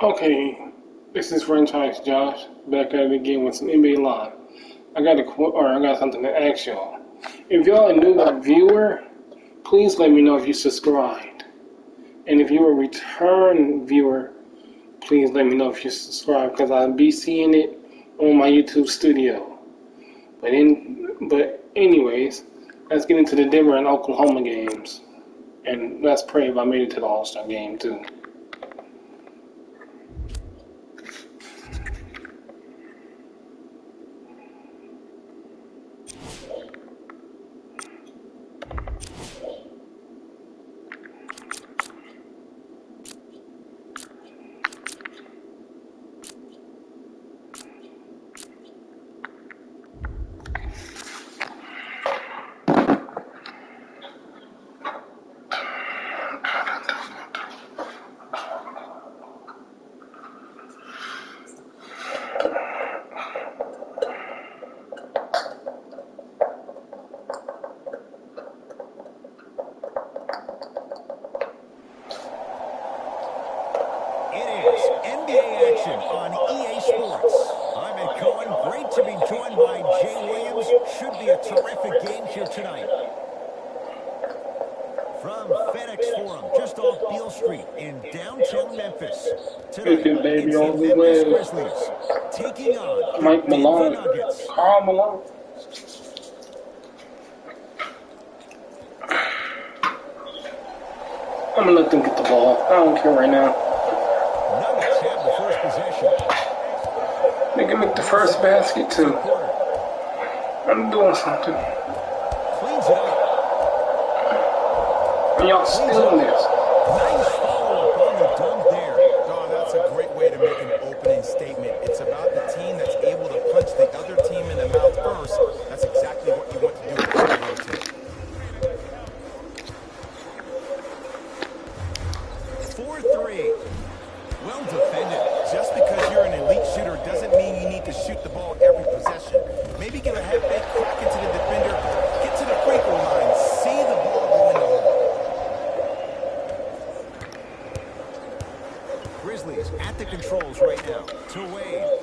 Okay, this is Franchise Josh back at it again with some NBA Live. I got something to ask y'all. If y'all a new viewer, please let me know if you subscribed. And if you're a return viewer, please let me know if you subscribe because I'll be seeing it on my YouTube studio. But anyways, let's get into the Denver and Oklahoma games, and let's pray if I made it to the All-Star game too. On EA Sports. I'm Ed Cohen. Great to be joined by Jay Williams. Should be a terrific game here tonight. From FedEx Forum, just off Beale Street in downtown Memphis. Tonight, baby, it's the on the Memphis way. Grizzlies taking on Mike the Denver Malone, Nuggets. Karl Malone. I'm gonna let them get the ball. I don't care right now. Nuggets have the first possession. They can make the first basket too. I'm doing something. Cleans it up. And y'all stealing this. Nice follow-up on the dunk there. Oh, that's a great way to make an opening statement. It's about the team that's able to punch the other team in the mouth first. That's exactly what you want to do with the rotate. 4-3. Well defended. Just because you're an elite shooter doesn't mean you need to shoot the ball every possession. Maybe give a half-fake crack into the defender, get to the free throw line, see the ball go in the hole. Grizzlies at the controls right now. To Wade.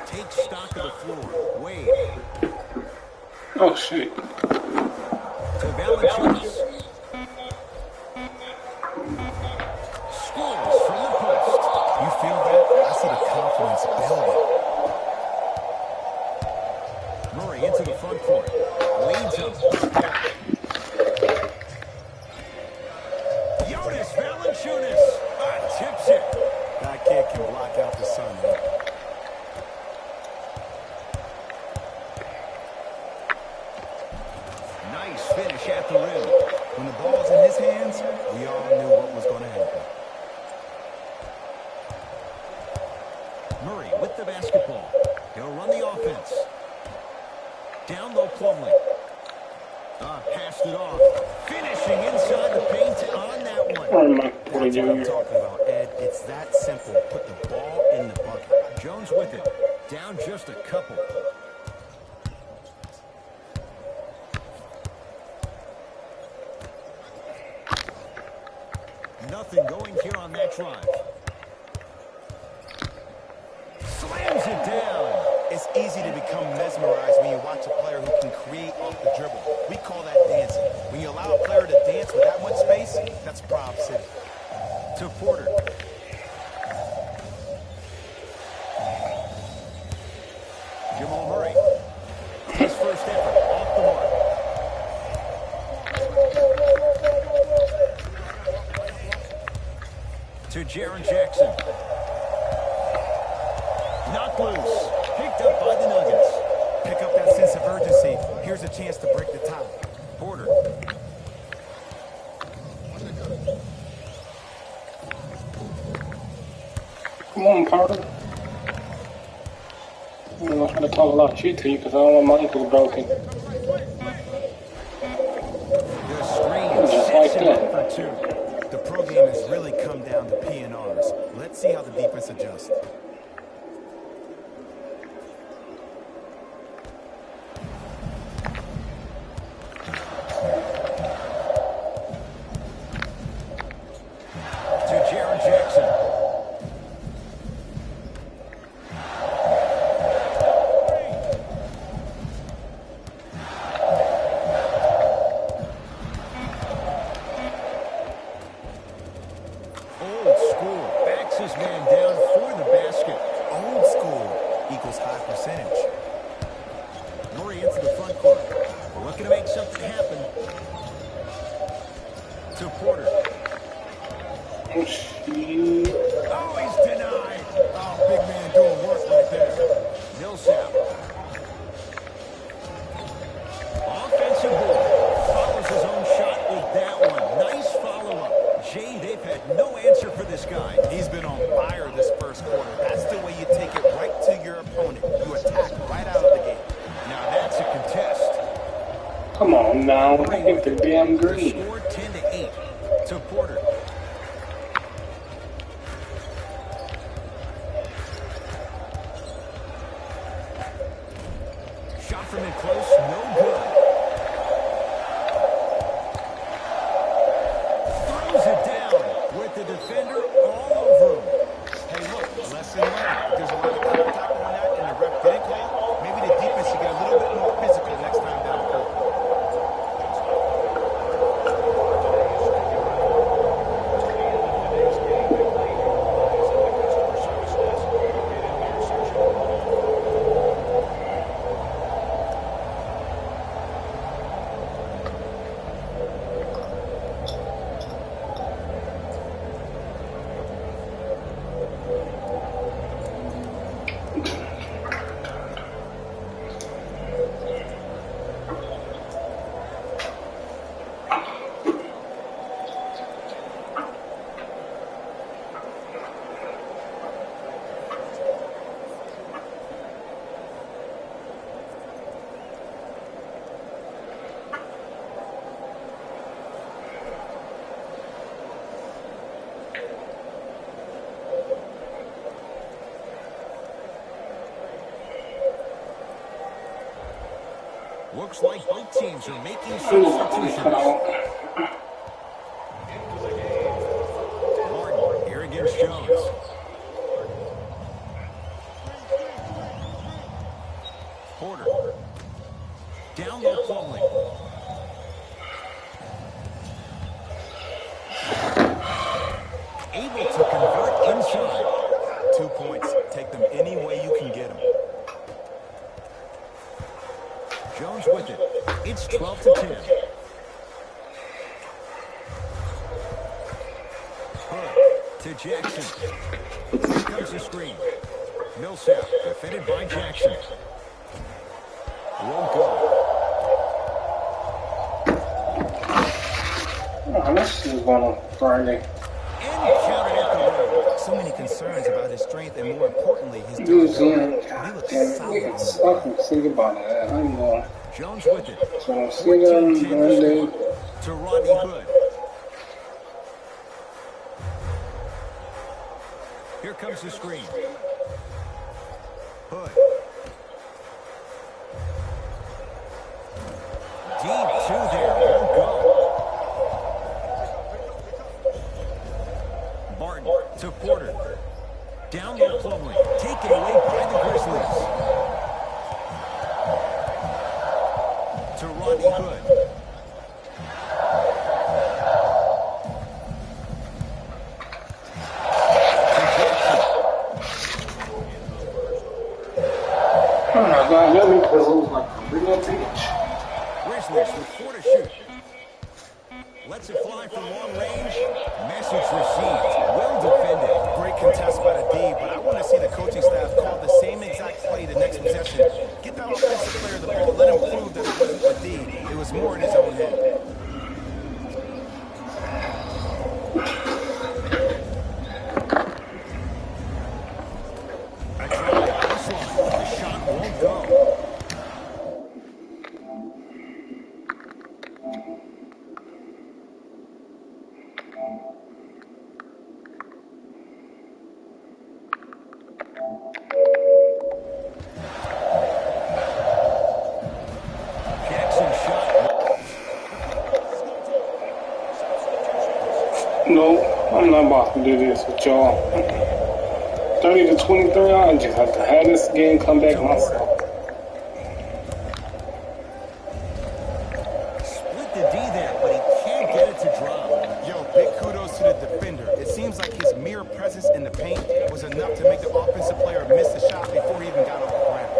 Take stock of the floor. Wade. Oh shit. To Valanciunas. Scores from the post. You feel that? I see the confidence building. Murray into the front court. Leads him. Jonas Valanciunas. Tips it. That kid can block out the sun, man. Nice finish at the rim. When the ball's in his hands, we all knew what was going to happen. Murray with the basketball. He'll run the offense. Down low Plumlee. Passed it off. Finishing inside the paint on that one. Oh my That's boy, what I'm Junior. talking about, Ed. It's that simple. Put the ball in the bucket. Jones with it. Down just a couple. Nothing going here on that drive. Slams it down. It's easy to become mesmerized when you watch a player who can create off the dribble. We call that dancing. When you allow a player to dance with that much space, that's Prob City. To Porter. Jamal Murray. His first effort off the mark. To Jaren Jackson. Knocked loose. Picked up by the Nuggets. Pick up that sense of urgency. Here's a chance to break the tie. Porter. Come on, Carter. I'm not trying to talk a lot of shit to you because I don't want my ankles broken. The screen Just like sets him that. up for two. The pro game has really come down to P&Rs. Let's see how the defense adjusts. something happen. To Porter. Oh, shoot. Oh, he's denied. Oh, big man doing work right there. Millsap. Offensive board. Follows his own shot with that one. Nice follow-up. Jay, they've had no answer for this guy. He's been on fire this first quarter. That's the way you take it right to your opponent. You attack right out of the gate. Now that's a contest. Come on now, hit the damn The green. score 10-8 to Porter. Shot from in close, no good. Throws it down with the defender all over him. Hey, look, lesson learned. There's a lot of contact on that, and the ref didn't call. Maybe the defense should get a little bit more physical next time down the court. Looks like both teams are making Ooh, substitutions. foul. Martin here against Jones. Porter. Down low Plumlee. Able to convert inside. 2 points. Take them any way you can get them. Jones with it. It's 12-10. Hood to Jackson. Here comes the screen. Millsap defended by Jackson. Won't go. Oh, this is going on Friday. And counted at the rim. So many concerns about his strength and, more importantly, his Museum, durability. He God looks damn it, solid we on can the suck and think about it. I'm going. Jones with it. So I'll see them 14-10 Monday. to Rodney Hood. Here comes the screen. Hood. Deep two there. Won't go. Barton to Porter. Down low Plumlee. Taken away by the Grizzlies. To Rodney Hood. Oh my God, let me lose like a real bitch. Grizzlies with 4 to shoot. Lets it fly from long range. Message received. Well defended. Great contest by the D, but I want to see the coaching staff call the same exact play the next possession. Get that offensive player the ball. Let him prove that it wasn't the D. It was more in his own head. A drive baseline. The shot won't go. Jackson shot. No, I'm not about to do this with y'all. 30 to 23, I just have to have this game come back myself. Split the D there, but he can't get it to drop. Yo, big kudos to the defender. It seems like his mere presence in the paint was enough to make the offensive player miss the shot before he even got off the ground.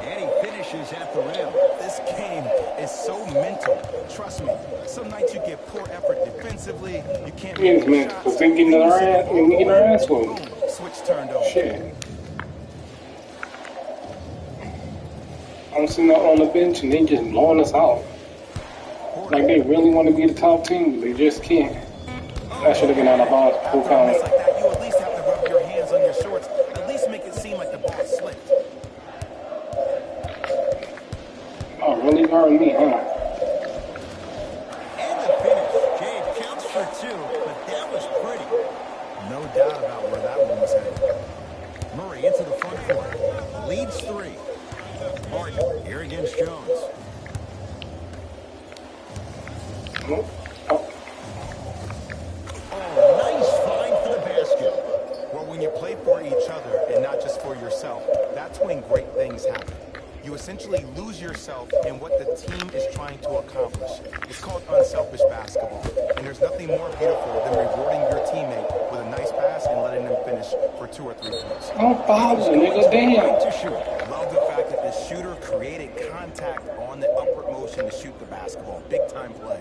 And he finishes at the rim. This game is so mental. mental. Trust me, some nights you get poor effort defensively, you can't Yeah, make man, shots. because they getting our ass, and we getting our ass Boom, whooped. switch turned on. Shit. I'm sitting out on the bench and they just blowing us out. Like they really want to be the top team, but they just can't. That should have been out of bounds. Full After a miss count. like that, you at least have to rub your hands on your shorts. At least make it seem like the ball slipped. Oh, really hurting me, huh? And the finish. Jay, it counts for two, but that was pretty. No doubt about where that one was headed. Murray into the front court. Leads 3. Martin here against Jones. Nope. Oh. Oh, nice find for the basket. Well, when you play for each other and not just for yourself, that's when great things happen. You essentially lose yourself in what the team is trying to accomplish. It's called unselfish basketball. And there's nothing more beautiful than rewarding your teammate with a nice pass and letting them finish for 2 or 3 points. Don't bother, nigga. Damn. To shoot. Love the fact that the shooter created contact on the upward motion to shoot the basketball. Big time play.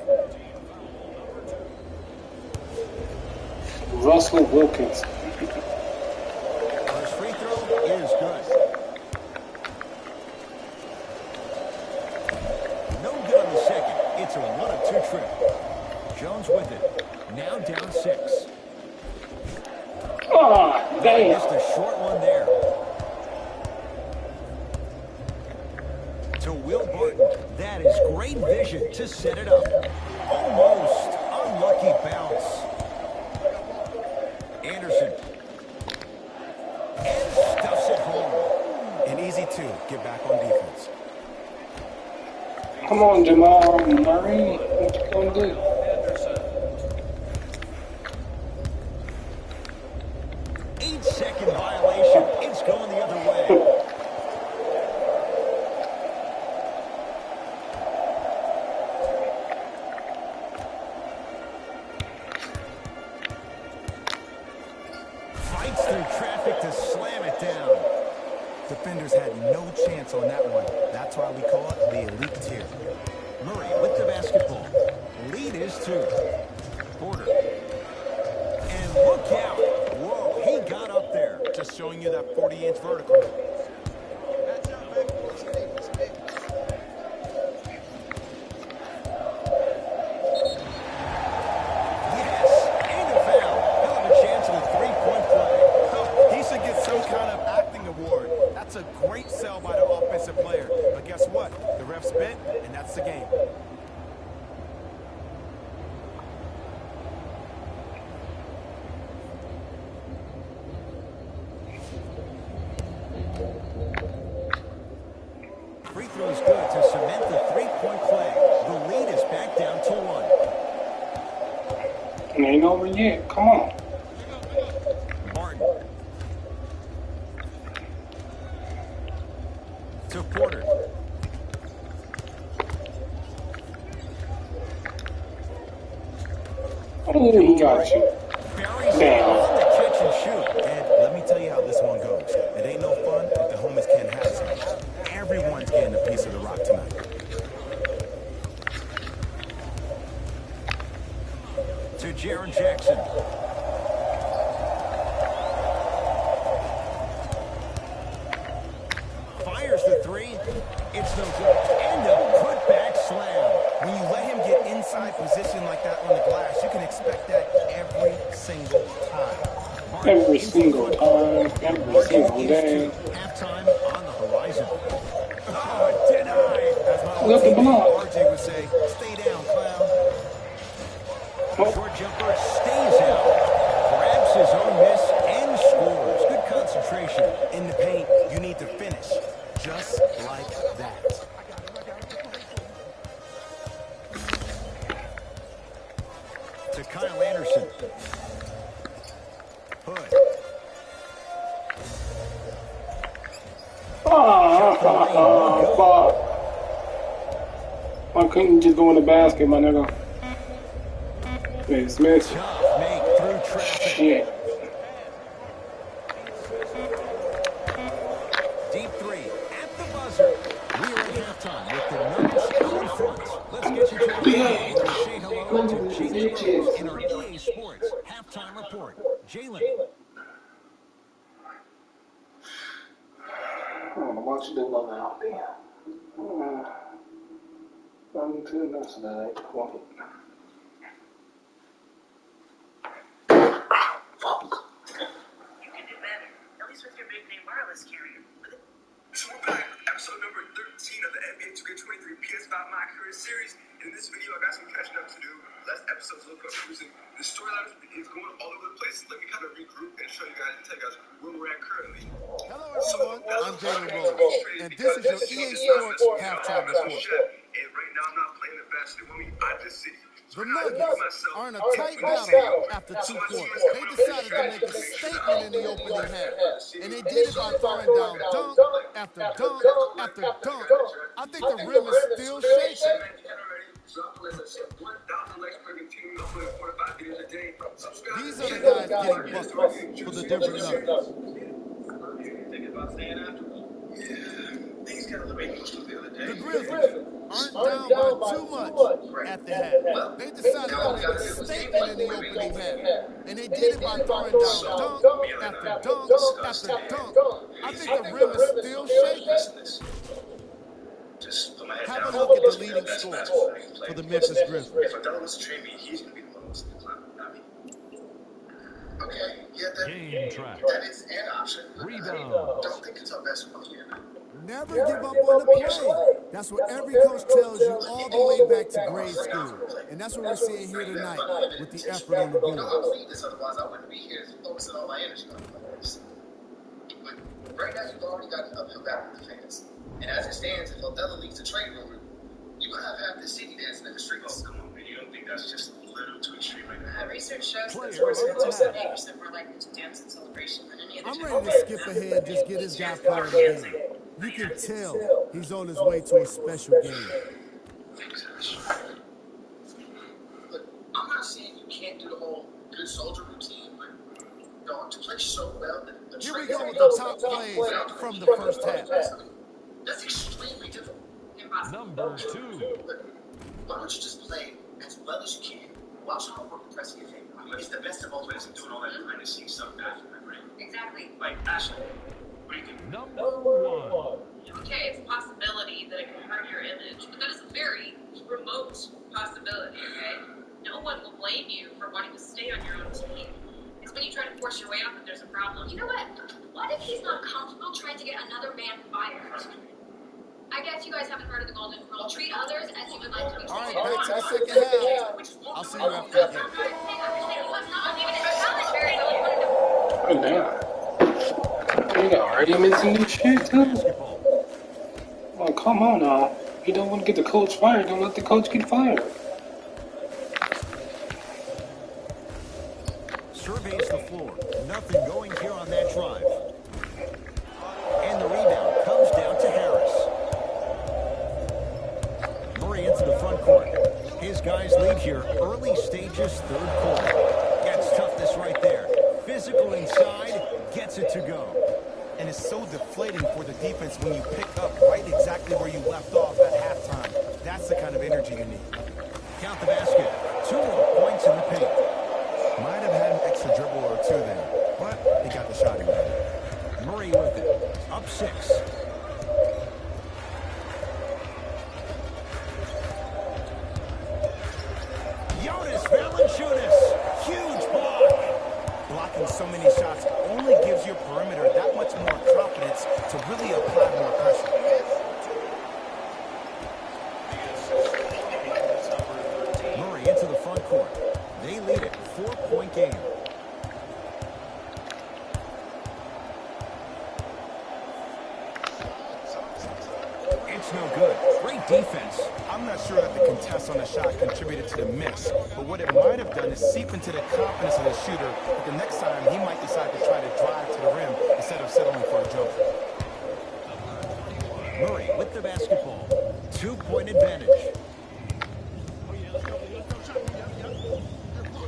Russell Wilkins. First free throw is good. No good on the second. It's a 1-of-2 trip. Jones with it. Now down 6. Ah, damn. Just a short one there. To Will Barton. That is great vision to set it up. Almost unlucky bounce. Anderson. And stuffs it home. And easy to get back on defense. Come on, Jamal Murray. What you gonna do? Eight-second violation. It's going the other way. Fights through traffic to slam it down. Defenders had no chance on that one. That's why we call it the elite tier. Murray with the basketball. Lead is 2. Porter. And look out. Whoa, he got up there. Just showing you that 40-inch vertical. Yes, and a foul. Hell of a chance of a 3-point play. He should get some kind of acting award. That's a great sell by the offensive player. But guess what? The ref spit, and that's the game. Free throw is good to cement the 3-point play. The lead is back down to 1. It ain't over yet. Come on. Martin. To Porter. Oh, he got you. Buries it Damn. on the catch and shoot. And let me tell you how this one goes. It ain't no fun if the homies can't have some. Everyone's getting a piece of the rock tonight. To Jaren Jackson. Fires the 3. It's no good. And a putback slam. When you let him get inside position like that on the glass, you can expect that every single time. Every single time. Every single day. Halftime on the horizon. Oh, denied. As my Look at old the block. teammate RJ would say, stay down, clown. Oh, Short jumper stays out. Grabs his own miss and scores. Good concentration. In the paint, you need to finish just like that. To Kyle Anderson. Hood. fuck. Why couldn't you just go in the basket, my nigga? Hey, Smith. Tough make through traffic. Shit. Deep 3 at the buzzer. We are at halftime with the Nuggets out in front. Let's get you Behave. Where we say hello to Jalen Rose in our EA Sports halftime report. Jalen. I don't know what you do now. I need to announce that. Fuck. You can do better, at least with your big name wireless carrier. So we're back, episode number 13 of the NBA 2K23 PS5 My Career Series. In this video, I got some catching up to do. Last episode's a little confusing. The storyline is going all over the place. Let me kind of regroup and show you guys and tell you guys where we're at currently. Hello, everyone. I'm Jalen Rose, and this is your EA Sports halftime report. And right now, I'm not playing the best. They want me out of the city. The Nuggets are in a tight battle after 2 quarters. They decided to make a statement in the opening half, and they did it by throwing down dunk after dunk after dunk. I think the rim is still shaking. These are the guys getting buckets for the Denver Nuggets. The Grizzlies aren't down by too much at the half. They decided to make a statement in the opening half, and they did it by throwing down dunk after dunk after dunk. I think the rim is still shaking. Have a look at the leading scorers for the Memphis Grizzlies. If Adela was to trade me, he's going to be the lowest in the climb, not me. Okay, yeah, Game track. that is an option. Rebound. Don't think it's our best one here. Never give up on the play. That's what every coach tells you all the way back to grade school. And that's what we're seeing here tonight with the effort on the board. I believe this, otherwise I wouldn't be here focusing all my energy on this. But right now, you've already got an uphill battle with the fans. And as it stands, if Odella leaves the trade rumor, you're going to have half the city dancing in the streets. Oh, come on, man. You don't think that's just a little too extreme right now? Research shows that Players sports in fans the are half. 78% more likely to dance in celebration than any other I'm gender. ready to skip ahead and just get this guy playing the game. You can tell he's on his way to a special game. But I'm not saying you can't do the whole good soldier routine, but dog, to play so well that the Here we trade go with the top plays from the first half. that's extremely difficult. Number 2. But why don't you just play as well as you can? Watch how work the press in your favor. I mean, it's the best of all ways of doing all that behind the scenes stuff after my brain. Exactly. Like, Ashley, what do you think? Number 1. Okay, it's a possibility that it can hurt your image, but that is a very remote possibility, okay? No one will blame you for wanting to stay on your own team. It's when you try to force your way out that there's a problem. You know what? What if he's not comfortable trying to get another man fired? I guess you guys haven't heard of the golden rule. Treat others as you would like to be treated. All right, back to the second half. I'll see you after the game. Oh, damn. You already missing this shit, too? Oh, come on now. You don't want to get the coach fired, don't let the coach get fired. Surveys the floor. Nothing going here on that drive. And the rebound comes down to Harris. Murray into the front court. His guys lead here early stages, third quarter. Gets toughness right there. Physical inside, gets it to go. And it's so deflating for the defense when you pick up right exactly where you left off at halftime. That's the kind of energy you need. Count the basket. 2 more points in the paint. Might have had an extra dribble or two there, but he got the shot in. Murray with it. Up 6. Jonas Valanciunas. Huge block. Blocking so many shots only gives your perimeter that much more confidence to really apply more pressure. Murray into the front court. They lead it. 4-point game. It's no good. Great defense. I'm not sure that the contest on the shot contributed to the miss, but what it might have done is seep into the confidence of the shooter that the next time he might decide to try to drive to the rim instead of settling for a jumper. Murray with the basketball. 2-point advantage.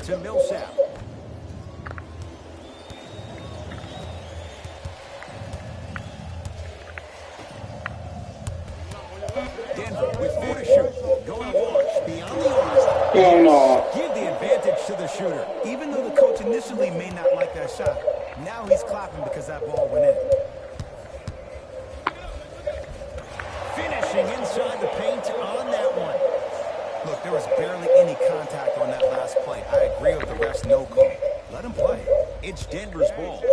To Millsap. Denver with 4 to shoot. Going to launch beyond the Hell no. Give the advantage to the shooter. Even though the coach initially may not like that shot, now he's clapping because that ball went in. Finishing inside the paint on that one. Look, there was barely any contact on that last play. I agree with the ref's no call. Let him play. It's Denver's ball.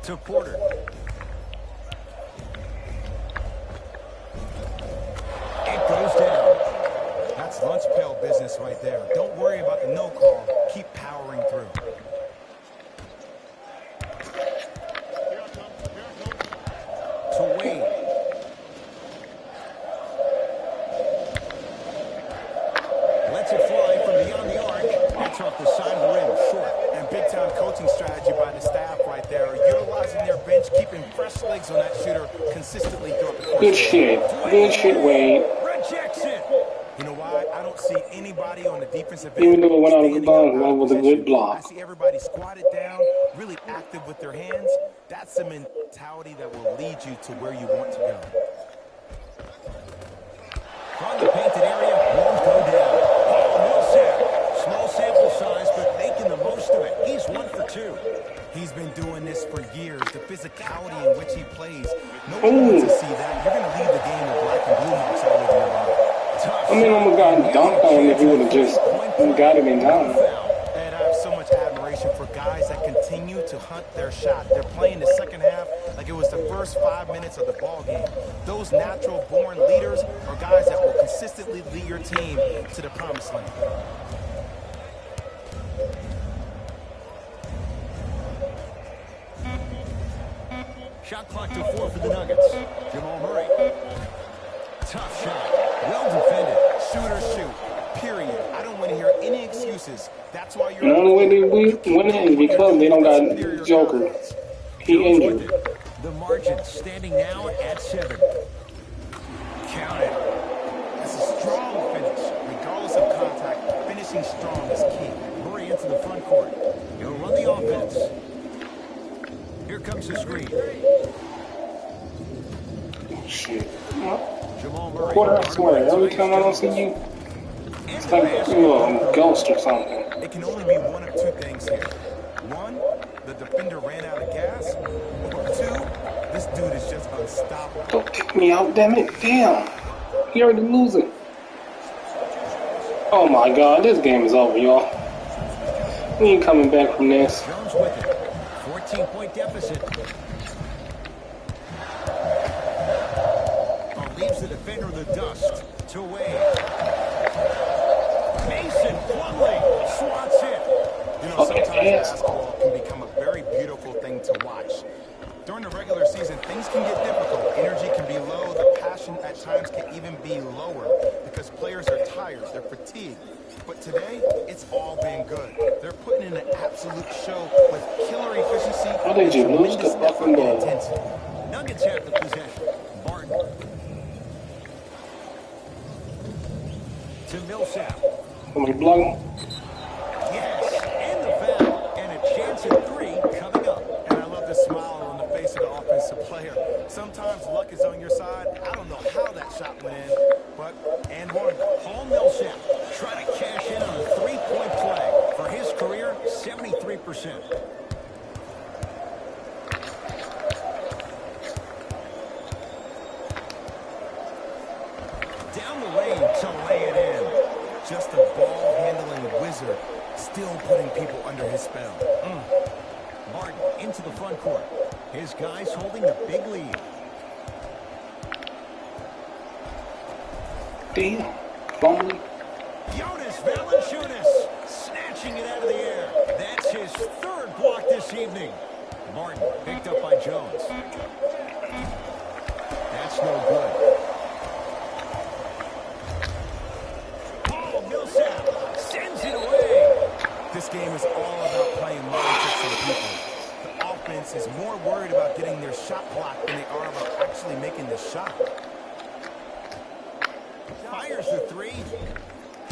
To Porter. It goes down. That's lunch pail business right there. Don't worry about the no call. Keep powering through. To Wade. Lets it fly from beyond the arc. That's off the side of the rim, short. And big-time coaching strategy by the staff right there. Utilizing their bench, keeping fresh legs on that shooter consistently throughout the course. Good shit. Good shit, Wade. Rejects it. You know why? I don't see anybody on the defensive end. Even though it went out of the standing up bounds, out that of was a good position. block. I see everybody squatted down, really active with their hands. That's the mentality that will lead you to where you want to go. From the painted area, won't go down. Oh, Millsap. Small sample size, but making the most of it. He's 1 for 2. He's been doing this for years. The physicality in which he plays. No one wants to see that. You're going to leave the game with black and blue marks all over your body. I mean, almost got dunked on if he would have just got it in time. And I have so much admiration for guys that continue to hunt their shot. They're playing the second half like it was the first 5 minutes of the ball game. Those natural-born leaders are guys that will consistently lead your team to the promised land. Shot clock to 4 for the Nuggets. Jamal Murray. Tough shot. Well defended. Shoot or shoot, period. I don't want to hear any excuses. That's why you're... And the only way they win is because they don't got Joker. He injured. The margin standing now at 7. Count it. That's a strong finish. Regardless of contact, finishing strong is key. Murray into the front court. He'll run the offense. Here comes the screen. Shit. Jamal Murray. Quarter, I swear, every time I don't see you, it's like you're a ghost or something. It can only be one of two things here. One, the defender ran out of gas. Or two, this dude is just unstoppable. Don't kick me out, damn it. Damn. He already losing. Oh my god, this game is over, y'all. We ain't coming back from this. Jones with it. 14-point deficit. Leaves the defender in the dust. To Wade. Mason Plumlee swats it. You know, sometimes basketball can become a very beautiful thing to watch. During the regular season, things can get difficult. Energy can be low. The passion at times can even be lower because players are tired. They're fatigued. But today, it's all been good. They're putting in an absolute show with killer efficiency. How did you lose the fucking ball? Intensity. Nuggets have the possession. Barton. To Millsap. Somebody blocking? Yes, and the foul. And a chance at 3 coming up. And I love the smile on the face of the offensive player. Sometimes luck is on your side. I don't know how that shot went in, but and one. Paul Millsap trying to cash in on a 3-point play. For his career, 73%. Down the lane to lay it in. Just a ball-handling wizard, still putting people under his spell. Martin into the front court. His guys holding the big lead. Damn. Fumbling. Jonas Valanciunas snatching it out of the air. That's his 3rd block this evening. Martin picked up by Jones. That's no good. Oh, Millsap sends it away. This game is all about playing mind tricks on people. The offense is more worried about getting their shot blocked than they are about actually making the shot. Fires the 3.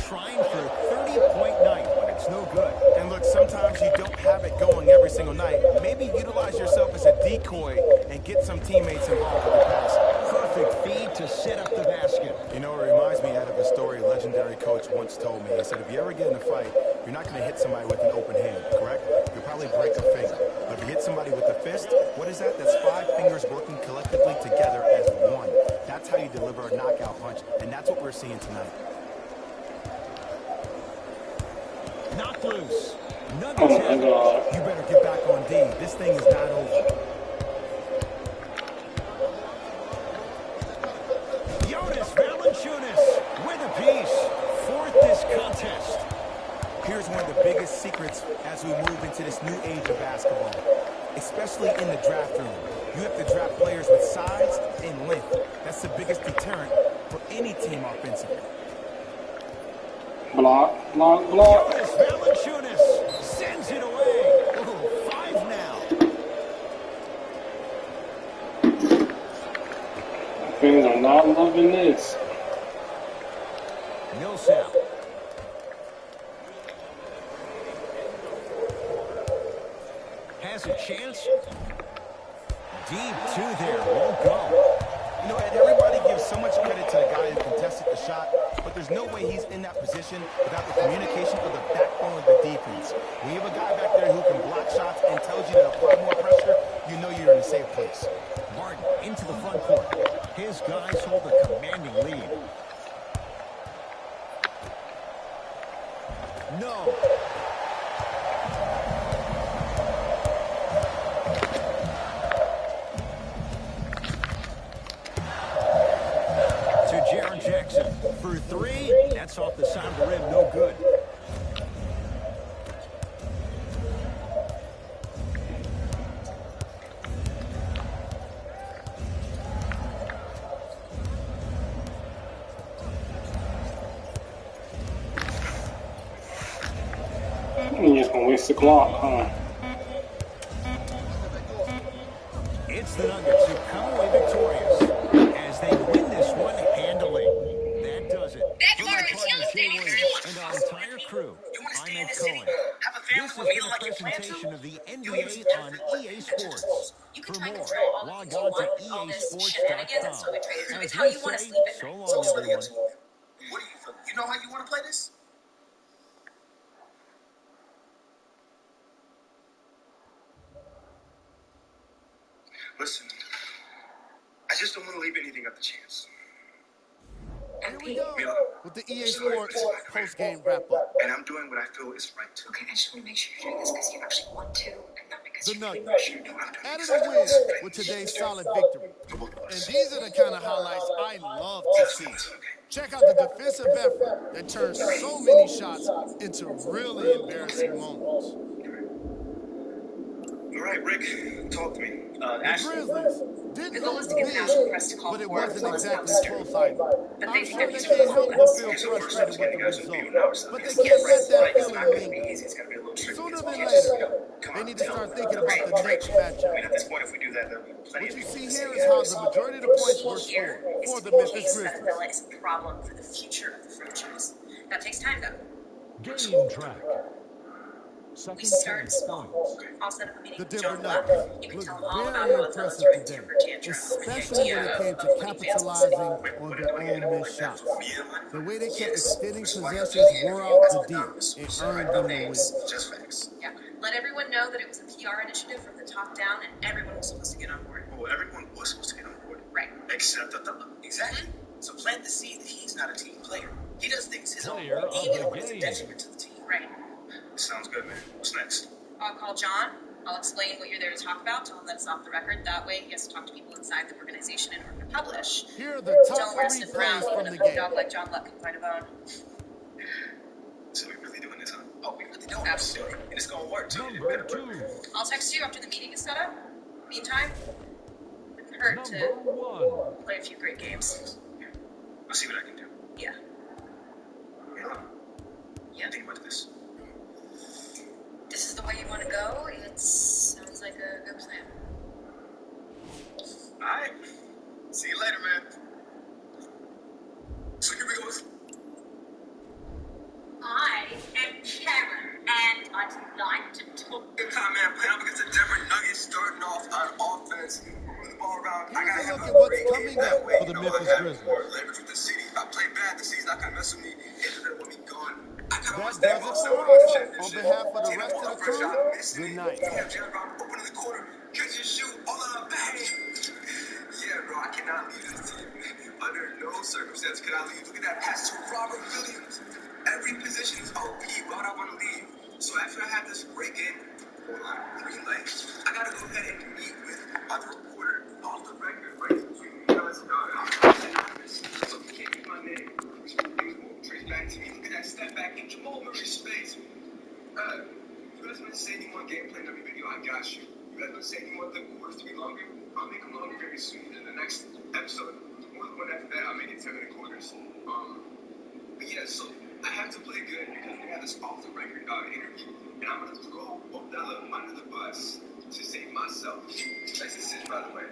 Trying for a 30-point night, but it's no good. And look, sometimes you don't have it going every single night. Maybe utilize yourself as a decoy and get some teammates involved with the pass. Perfect feed to set up the basket. You know, it reminds me out of a story a legendary coach once told me. He said, if you ever get in a fight, you're not going to hit somebody with an open hand, correct? You'll probably break a finger. But if you hit somebody with a fist, what is that? That's 5 fingers working collectively together as one. That's how you deliver a knockout punch, and that's what we're seeing tonight. Knocked loose. Nuggets Oh my have it. God. You better get back on D. This thing is not over. Jonas Valanciunas with a piece. Fourth this contest. Here's one of the biggest secrets as we move into this new age of basketball, especially in the draft room. You have to draft players with size and length. That's the biggest deterrent for any team offensively. Block, block, block. Jonas Valanciunas sends it away. Oh, 5 now. Fans are not loving this. Millsap. Has a chance. Deep 2 there. Won't go. You know, Ed, everybody gives so much credit to the guy who contested the shot, but there's no way he's in that position without the communication of the backbone of the defense. When you have a guy back there who can block shots and tells you to apply more pressure, you know you're in a safe place. Martin into the front court. His guys hold a commanding lead. No. To Jaren Jackson for 3. That's off the side of the rim. No good. You're just gonna waste the clock, huh? It's the Nuggets who come away victorious as they win this one handily. That does it. For my partner Jay Williams and our entire crew, I'm Ed Cohen. This has been a presentation of the NBA on EA Sports. For more, log on to EASports.com. As we say, so long, everyone. What do you feel? You know how you want to play this? Listen, I just don't want to leave anything up to chance. Here we go Mila, with the EA Sports post-game wrap-up. and I'm doing what I feel is right. Okay, I just want to make sure you're doing this because you actually want to, and not because The you're feeling Nuggets pressured. added a win with today's solid victory. And these are the kind of highlights I love to see. Check out the defensive effort that turns so many shots into really embarrassing moments. All right, Rick, talk to me. The Grizzlies didn't The goal lose is to get the big, national press to call but it for wasn't Phil's exactly house. close either. But I'm they sure think they it's can't help but feel So first frustrated getting with guys the with you, result. now it's not. But they It's can't let that not feeling going to be linger. easy. It's going to be a little tricky. Sooner It's than all later, Come they on, need to tell start me. thinking about the next I matchup. mean, at this point, if we do that, there'll be plenty What of you people see to say here is yes. how the majority of the points were Here scored is for to the be Memphis case that Grizzlies. Villa is a problem for the future of the franchise. That takes time, though. Game track. We Second start and small. points. I'll set up a meeting The with Denver John Luck. Nuggets You can looked tell him all about very how Othello's impressive throwing today, temper tantrums. especially when it came to capitalizing on their own missed shots. The way they kept extending possessions wore out the D and earned them the win. Just facts. Yeah. Let everyone know that it was a PR initiative from the top down, and everyone was supposed to get on board. Well, everyone was supposed to get on board. Right. Except Othello. Exactly. So plant the seed that he's not a team player. He does things his own Player way, of even the when it's a game. detriment to the team. Right. Sounds good, man. What's next? I'll call John. I'll explain what you're there to talk about. Tell him that it's off the record. That way, he has to talk to people inside the organization in order to publish. Here are the Tell top him where to 3 sniff around, plays from and the a pug game. dog like John Luck can find a bone. So we really doing this, huh? Oh, we really doing this. Absolutely. And it's gonna work, too. It Number better 2. work. I'll text you after the meeting is set up. Meantime, it wouldn't hurt Number to 1. play a few great games. I'll see what I can do. Yeah. Yeah. Yeah. Think about this. This is the way you want to go? It sounds like a good plan. Alright. See you later, man. So here we go. I am Karen, and I'd like to talk. Good time, man. Playing up against the Denver Nuggets, starting off on offense with a ball around. I Here's gotta a have look a at what's great coming game that up way. for the You know, Memphis I have Grizzlies. more leverage with the city. If I play bad, the city's not gonna mess with me. It's gonna want me gone. I kind of That want that does it Boston for Rockets us. On championship. behalf of the Taking rest ball of the up, first crew, shot, missing good it. night. You have Jared Robert open in the corner, catch and shoot, all out, bang. Yeah, bro, I cannot leave this team. Under no circumstance can I leave. Look at that pass to Robert Williams. Every position is OP. Why would I want to leave? So after I have this great game, hold on, green light, I gotta go ahead and meet with my reporter off the record, right? Between us, I'm anonymous, so he can't get my name. Things won't trace back to me. Look at that step back in Jamal Murray's face. You guys want to say any more gameplay in every video? I got you. You guys want to say any more the quarters to be longer? I'll make them longer very soon. In the next episode, or the one after that, I'll make it 10-minute quarters. But yeah, so I have to play good because we have this off-the-record interview, and I'm going to throw Odella under the bus to save myself. That's his by the way.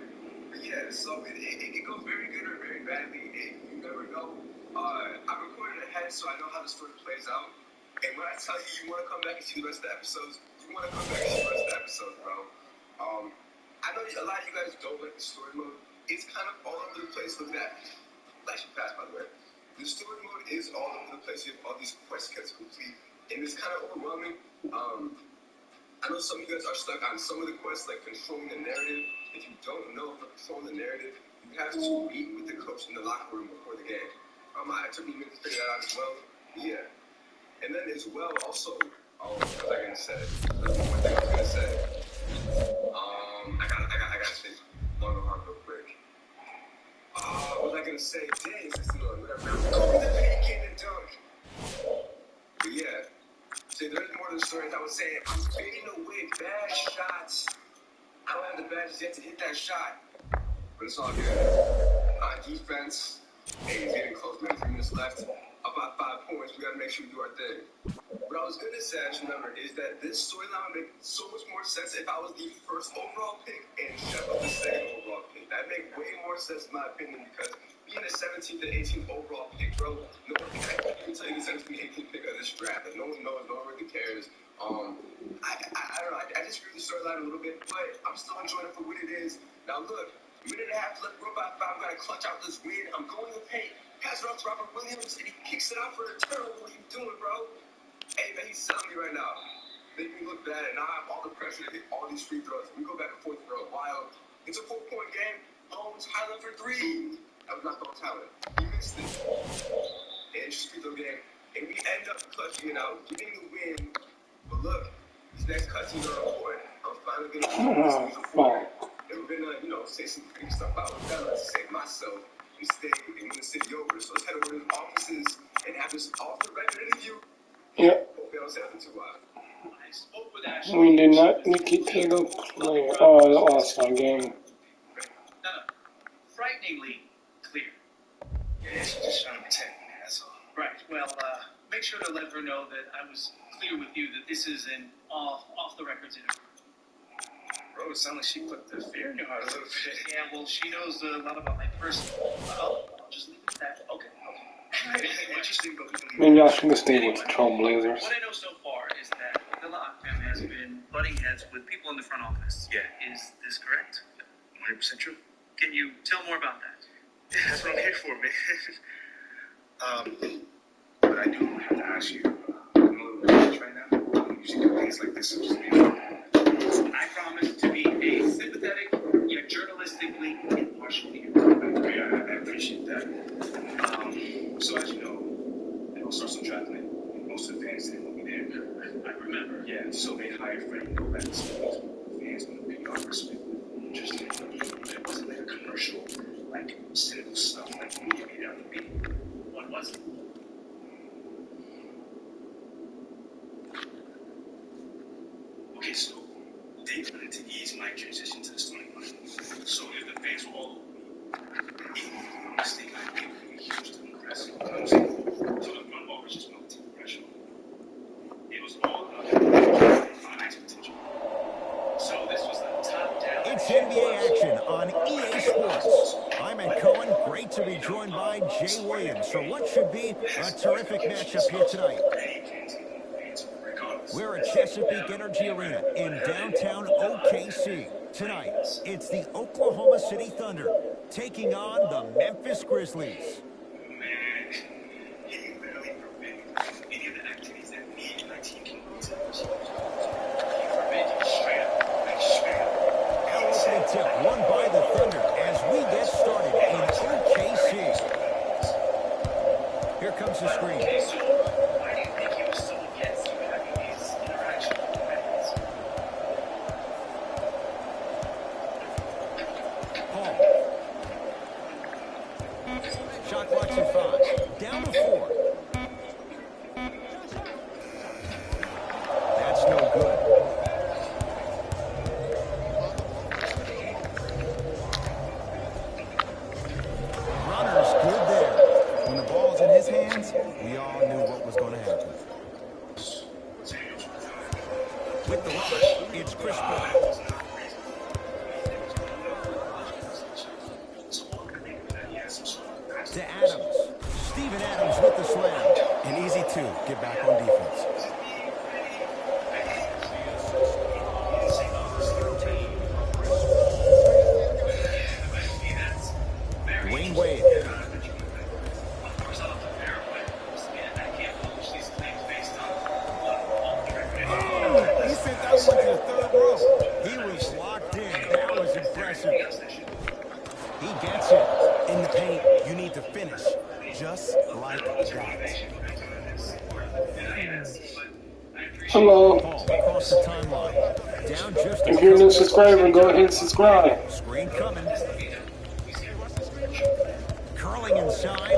But yeah, so it goes very good or very badly. You never know. I recorded ahead, so I know how the story plays out. And when I tell you you want to come back and see the rest of the episodes, you want to come back and see the rest of the episodes, bro. I know a lot of you guys don't like the story mode. It's kind of all over the place. Look at that. Flash pass, by the way. The story mode is all over the place. You have all these quests to complete, and it's kind of overwhelming. I know some of you guys are stuck on some of the quests, like controlling the narrative. If you don't know how to control the narrative, you have to meet with the coach in the locker room before the game. I took me a minute to figure that out as well. Yeah. And then as well, also, what was I gonna say? One thing I was gonna say. I gotta say long and hard real quick. What was I gonna say? Dang, this is whatever. Going to the paint, getting it dunk. But yeah, see, there's more to the story. As I was saying, I'm fading away bad shots. I don't have the badges yet to hit that shot, but it's all good. Defense, hey, he's getting close, man. 3 minutes left. About 5 points. We gotta make sure we do our thing. What I was gonna say, actually, remember, is that this storyline would make so much more sense if I was the first overall pick and Shep was the second overall pick. That'd make way more sense in my opinion because being a 17th to 18th overall pick, bro, no one can even tell you the 17th, 18th pick of this draft. Like, no one knows, no one really cares. I don't know. I just screwed the storyline a little bit, but I'm still enjoying it for what it is. Now look, a minute and a half left. We're about 5. I'm gonna clutch out this win. I'm going to paint. Pass it off to Robert Williams, and he kicks it out for a turnover. What are you doing, bro? Hey, man, he's selling me right now. Making me look bad, and now I have all the pressure to hit all these free throws. We go back and forth for a while. It's a 4-point game. Tyler for 3. That was not on Tyler. He missed it. And it's just free throw game. And we end up clutching it out, getting the win. But look, these next cutscenes are important. I'm finally going to and we're going to, say some pretty stuff out with that to save myself. Stay and win the city over. So let's head over to the offices and have this off-the-record interview. Yep. Hopefully I don't say nothing too loud. I spoke with Ashley. We did not Nikki Taylor play the All-Star game. No. Frighteningly clear. Yeah, she's just trying to protect me, that's all. Right. Well, make sure to let her know that I was clear with you that this is an off-the-record interview. Bro, it sounds like she put the fear in your heart a little bit. Yeah, well, she knows a lot about my personal. I'll just leave it at that. Okay. Interesting, but Maybe y'all should have stayed with the Trailblazers. What I know so far is that the Lockman has been butting heads with people in the front office. Yeah. Is this correct? 100% true. Can you tell more about that? Yeah, that's what I'm here for, man. But I do have to ask you, I'm a little nervous right now. I don't usually do things like this, so just be I promise to be a sympathetic, yet journalistically impartial leader. I appreciate that. So as you know, it all starts on draft night. Most of the fans didn't want me there. I remember. Yeah, so they hired Freddie to go back to school. Fans want to pick up respect. Interesting. It wasn't like a commercial, like cynical stuff like you made out to be. What was it? Okay, so they wanted to ease my transition to the starting line. So if the fans were all over me, the mistake I made would be huge to the press. You know what I'm saying? So the front office just wanted to take the pressure off. It was all about my potential. So this was the top-down. It's NBA action on EA Sports. I'm Ed Cohen. Great to be joined by Jay Williams for what should be a terrific matchup here tonight. Regardless. We're at Chesapeake Energy Arena in downtown OKC. Tonight, it's the Oklahoma City Thunder taking on the Memphis Grizzlies. Our opening tip won by the Thunder as we get started in OKC. Here comes the screen. Why do you think he was so against you having these interactions with fans? Paul. Shot clock's at 5. Down to 4. That's no good. Runner's good there. When the ball's in his hands, we all knew what was going to happen. With the rush, it's Chris Paul. To Adams. Steven Adams with the slam. And easy, too. Get back on defense. Wayne Wade. He sent that one to the third row. He was locked in. That was impressive. He gets it. In the paint, you need to finish. Just like that. Hello. Paul across the timeline. Down just If you're a new subscriber, go ahead and subscribe. Screen coming. Curling inside.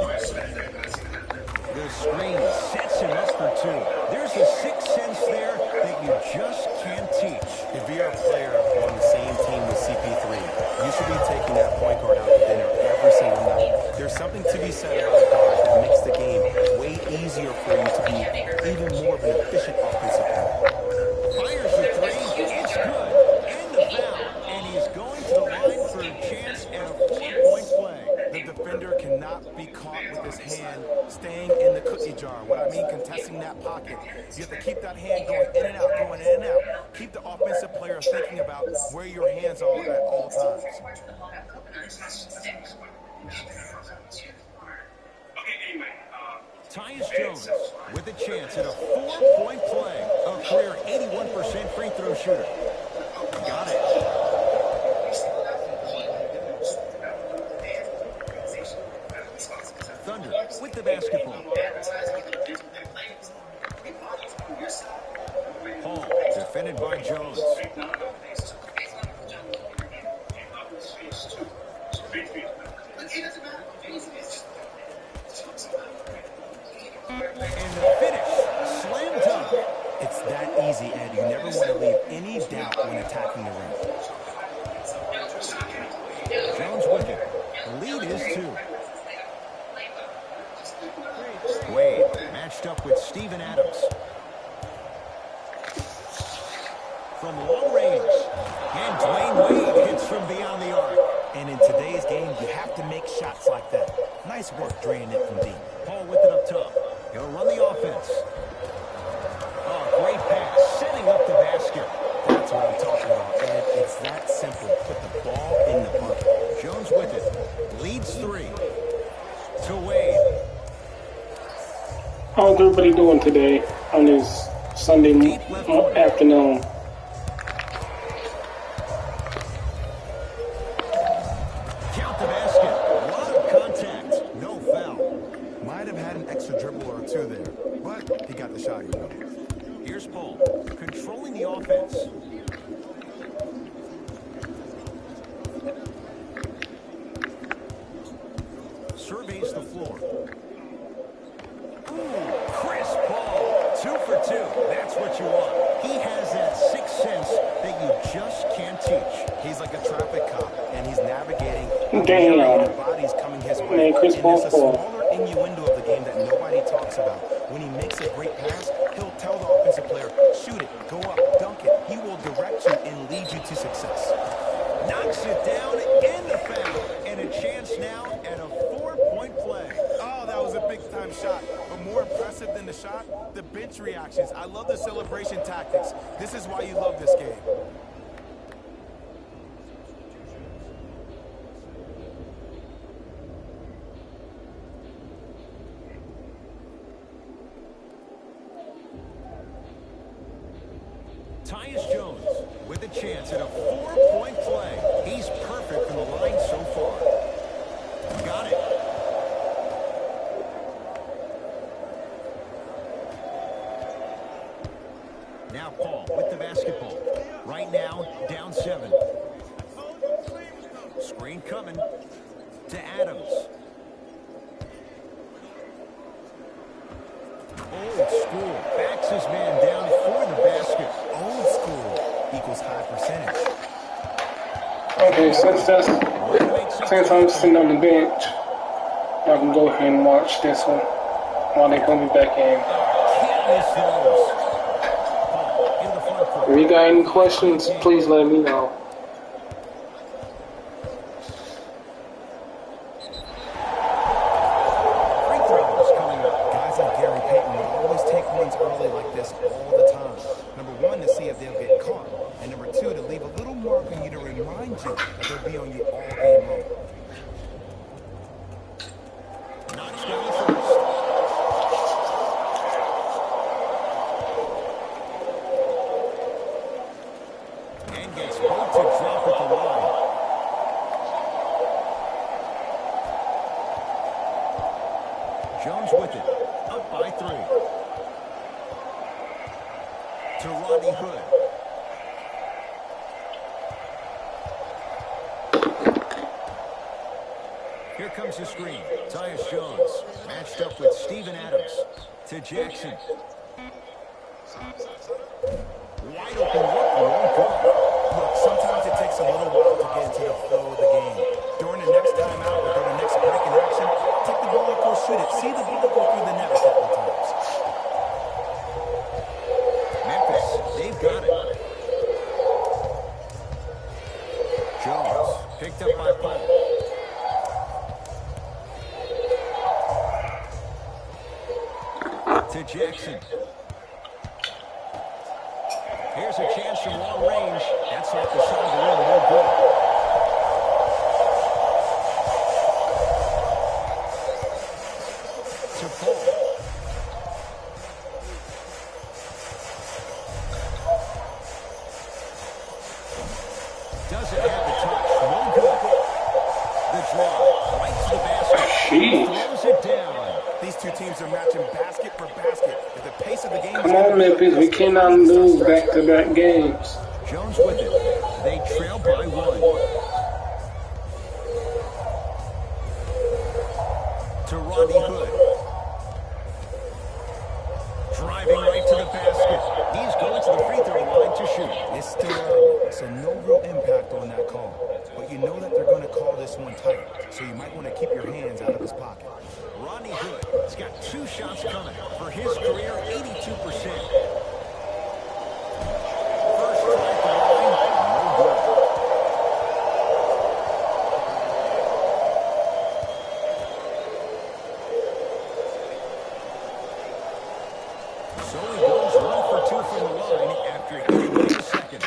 The screen sets him up for 2. There's a sixth sense there that you just can't teach. If you're a player on the same team with CP3, you should be taking that point guard out to dinner every single night. There's something to be said about a guard that makes the game way easier for you to be even more of an efficient offensive player. Fires the 3. It's good. And the foul. And he's going to the line for a chance at a 4-point play. The defender cannot be caught with his hand staying in the cookie jar. What I mean, contesting that pocket. You have to keep that hand going in and out, going in and out. Keep the offensive player thinking about where your hands are at all times. Tyus Jones with a chance at a 4-point play. A career 81% free throw shooter. Got it. Thunder with the basketball. Paul defended by Jones. And the finish, slam dunk. It's that easy, Ed. You never want to leave any doubt when attacking the rim. Jones with it. The lead is 2. Wade matched up with Steven Adams. From long range. And Dwayne Wade hits from beyond the arc. And in today's game, you have to make shots like that. Nice work draining it from deep. Paul with it up top. He'll run the offense. Oh, great pass. Setting up the basket. That's what I'm talking about, Ed. It's that simple. Put the ball in the bucket. Jones with it. Leads 3. To Wade. How's everybody doing today on this Sunday afternoon? Count the basket. A lot of contact. No foul. Might have had an extra dribble or 2 there, but he got the shot. Here's Paul, controlling the offense. Surveys the floor. Ooh, Chris Paul. 2 for 2. That's what you want. He has that sixth sense that you just can't teach. He's like a traffic cop, and he's navigating Damn. bodies coming his way. Man, Chris And Paul. there's a smaller innuendo of the game that nobody talks about. When he makes a great pass, he'll tell the offensive player, shoot it, go up, dunk it. He will direct you and lead you to success. Knocks it down and the foul. And a chance now at a 4-point play. Oh, that was a big-time shot. But more impressive than the shot, the bench reactions. I love the celebration tactics. This is why you love this game. Tyus Jones with a chance at a 4-point play. He's perfect from the line so far. Got it. Now Paul with the basketball. Right now, down 7. Screen coming to Adams. Old school. Backs his man down for the basket. Old school equals high percentage. Okay, since I'm sitting on the bench, I can go ahead and watch this one while they put me back in. Can't miss those. Paul in the front court. If you got any questions, please let me know. Free throws coming up. Guys like Gary Payton will always take ones early like this all the time. Number 1, to see if they'll get caught. And number 2, to leave a little mark on you to remind you that they'll be on you all game long. Knocks down the first. And gets both to drop at the line. Jones with it. Up by 3. To Rodney Hood. Here comes the screen. Tyus Jones matched up with Steven Adams. To Jackson. Wide open look. Won't go. Look, sometimes it takes a little while to get into the flow of the game. During the next timeout or during the next break in action, take the ball and go shoot it. See the ball go through the net a couple times. Memphis, they've got it. Jones picked up by Paul. To Jackson. Here's a chance from long range. That's off the side of the rim. No good. To Paul. Doesn't have the touch. No good. The draw. Right to the basket. Throws it down. These two teams are matching basket for basket. If the pace of the game... Come on, Memphis, we cannot lose back-to-back games. Jones with it. They trail by 1. To Rodney Hood. Driving right to the basket. He's going to the free throw line to shoot. It's still early, so no real impact on that call. But you know that they're going to call this one tight, so you might want to keep your hands out of his pocket. Rodney Hood has got 2 shots coming. For his career, 82%. First try at the line, no good. So he goes 1 for 2 from the line after hitting the second.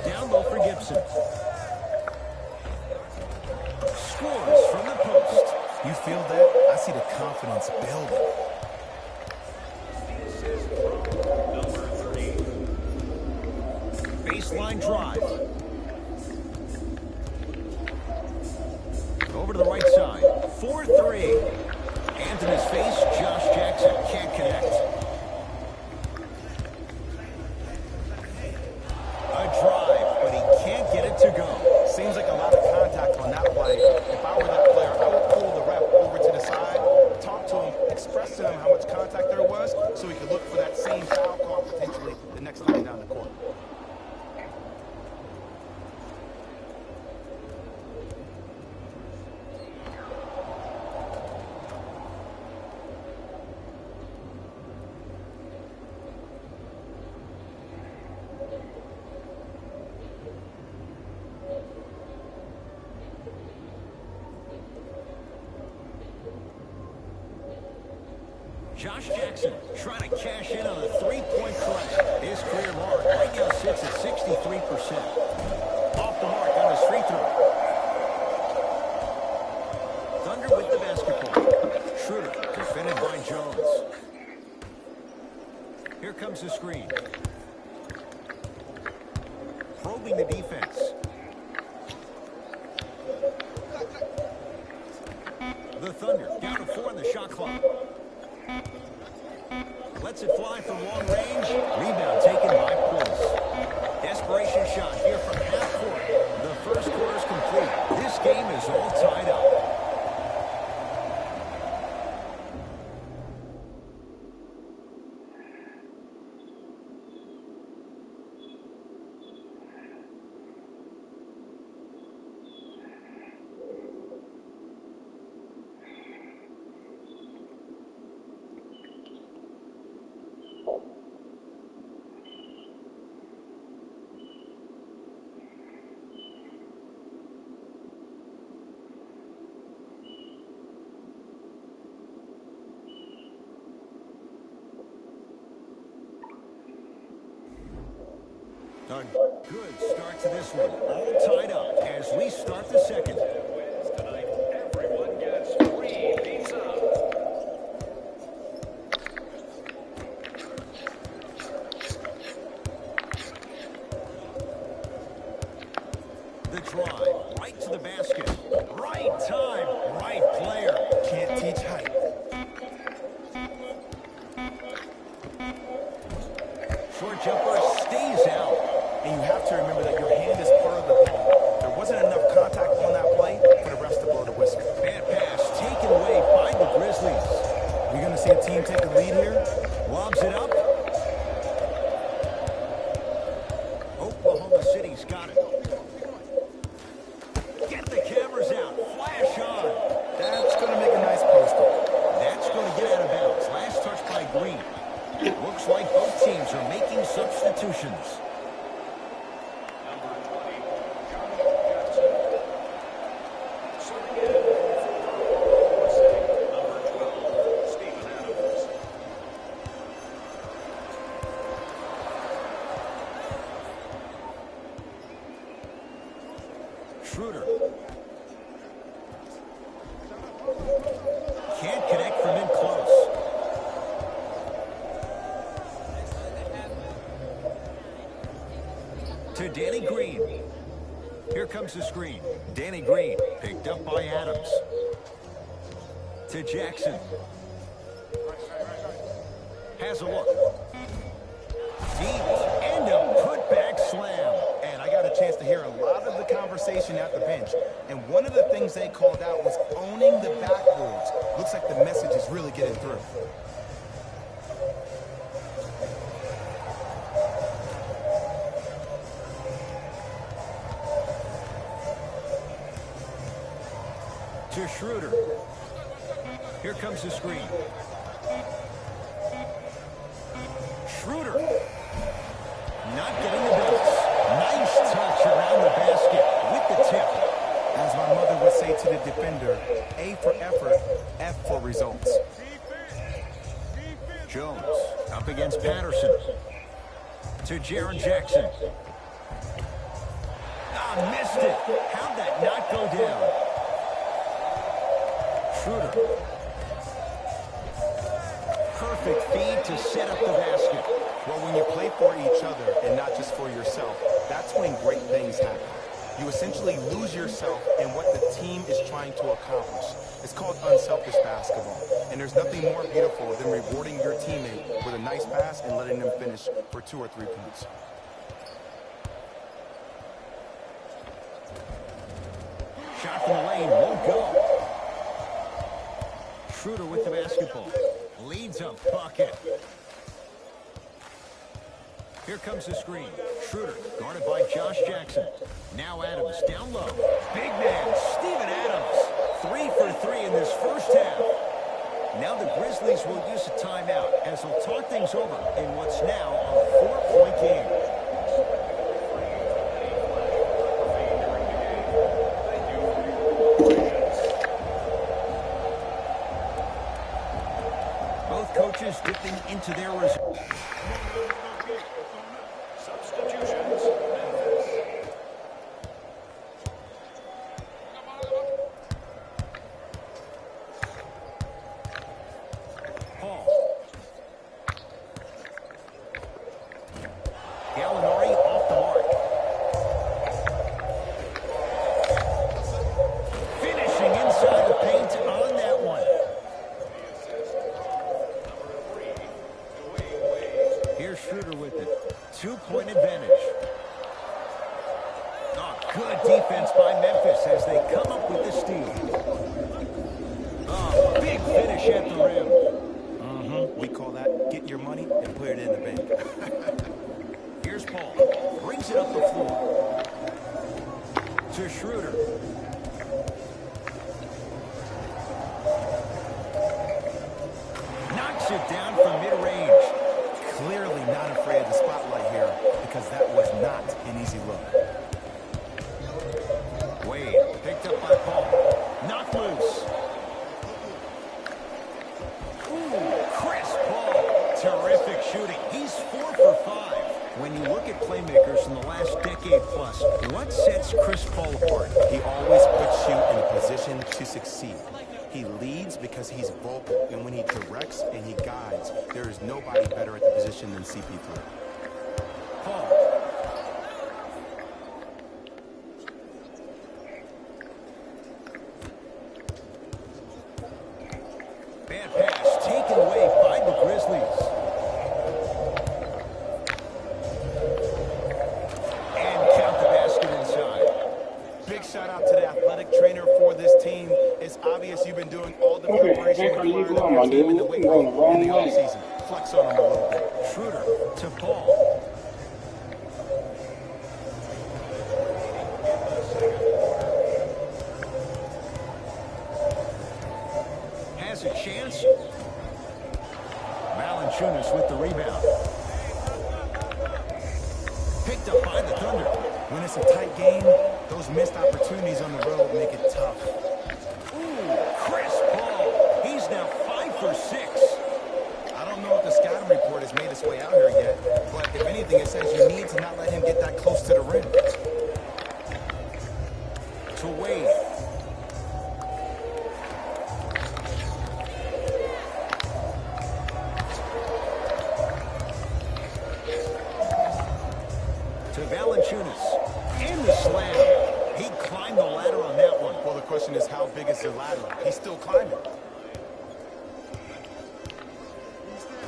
Down low for Gibson. Scores from the post. You feel that? I see the confidence building. Baseline drive. Over to the right side. 4-3. Hands in his face. Josh Jackson can't connect. A drive, but he can't get it to go. Seems like a lot of contact on that play. If I were that player, I would pull the ref over to the side, talk to him, express to him how much contact there was, so he could look for that same foul call potentially the next time down the court. Josh Jackson trying to cash in on a three-point play. His career mark right now sits at 63%. Off the mark on his free throw. Thunder with the basketball. Schroeder defended by Jones. Here comes the screen. Probing the defense. The Thunder down to 4 in the shot clock. Lets it fly from long range. Rebound taken by Pulse. Desperation shot here from half court. The first quarter's complete. This game is all tied up. A good start to this one. All tied up as we start the second. Tonight, everyone gets free pizza. The drive, right to the basket. Right time, right player. Can't teach height. Short jumper stays out. And you have to remember that your hand is part of the ball. There wasn't enough contact on that play for the refs to blow the whistle. Bad pass taken away by the Grizzlies. We're going to see a team take the lead here. Lobs it up. Oklahoma City's got it. Get the cameras out. Flash on. That's going to make a nice poster. That's going to get out of bounds. Last touch by Green. Looks like both teams are making substitutions. Schroeder. Can't connect from in close. To Danny Green. Here comes the screen. Danny Green picked up by Adams. To Jackson. Has a look. Deep and a putback slam. And I got a chance to hear a lot of the conversation at the bench. And one of the things they called out was owning the backboards. Looks like the message is really getting through. To Schroeder. Here comes the screen. Schroeder. Not getting the bounce. Nice touch around the basket with the tip. As my mother would say to the defender, A for effort, F for results. Jones up against Patterson. To Jaren Jackson. Ah, missed it. How'd that not go down? Schroeder. Perfect feed to set up the basket. Well, when you play for each other and not just for yourself, that's when great things happen. You essentially lose yourself in what the team is trying to accomplish. It's called unselfish basketball. And there's nothing more beautiful than rewarding your teammate with a nice pass and letting them finish for 2 or 3 points. Shot from the lane won't go. Schroeder with the basketball. Leads a bucket. Here comes the screen. Schroeder guarded by Josh Jackson. Now Adams down low. Big man, Steven Adams. 3 for 3 in this first half. Now the Grizzlies will use a timeout as they'll talk things over in what's now a 4-point game. Both coaches just dipping into their reserve. Substitutions. Paul. Gallinari off the mark. Finishing inside the paint on that one. Here's Schroeder with it. 2-point advantage. Oh, good defense by Memphis as they come up with the steal. Oh, big finish at the rim. We call that get your money and put it in the bank. Here's Paul. Brings it up the floor. To Schroeder. Knocks it down from mid-range. Clearly not afraid of the spotlight here because that was not an easy look. Wade picked up by Paul. Knocked loose. Chris Paul. Terrific shooting. He's 4 for 5. When you look at playmakers in the last decade plus, what sets Chris Paul apart? He always puts you in a position to succeed. He leads because he's vocal, and when he directs and he guides, there is nobody better at the position than CP3. Paul. Bad pass taken away by the Grizzlies. And count the basket inside. Big shout out to the athletic trainer for this team. It's obvious you've been doing all the preparation required of your team in the weight room in the offseason. Flex on them a little bit. Schroeder to Paul. Has a chance. Valanciunas with the rebound. Picked up by the Thunder. When it's a tight game, those missed opportunities on the road make it tough. Chris Paul. He's now 5 for 6. I don't know if the scouting report has made its way out here yet, but if anything, it says you need to not let him get that close to the rim. To Wade. To Valanciunas. And the slam. He climbed the ladder on that one. Well, the question is, how big is the ladder? He's still climbing.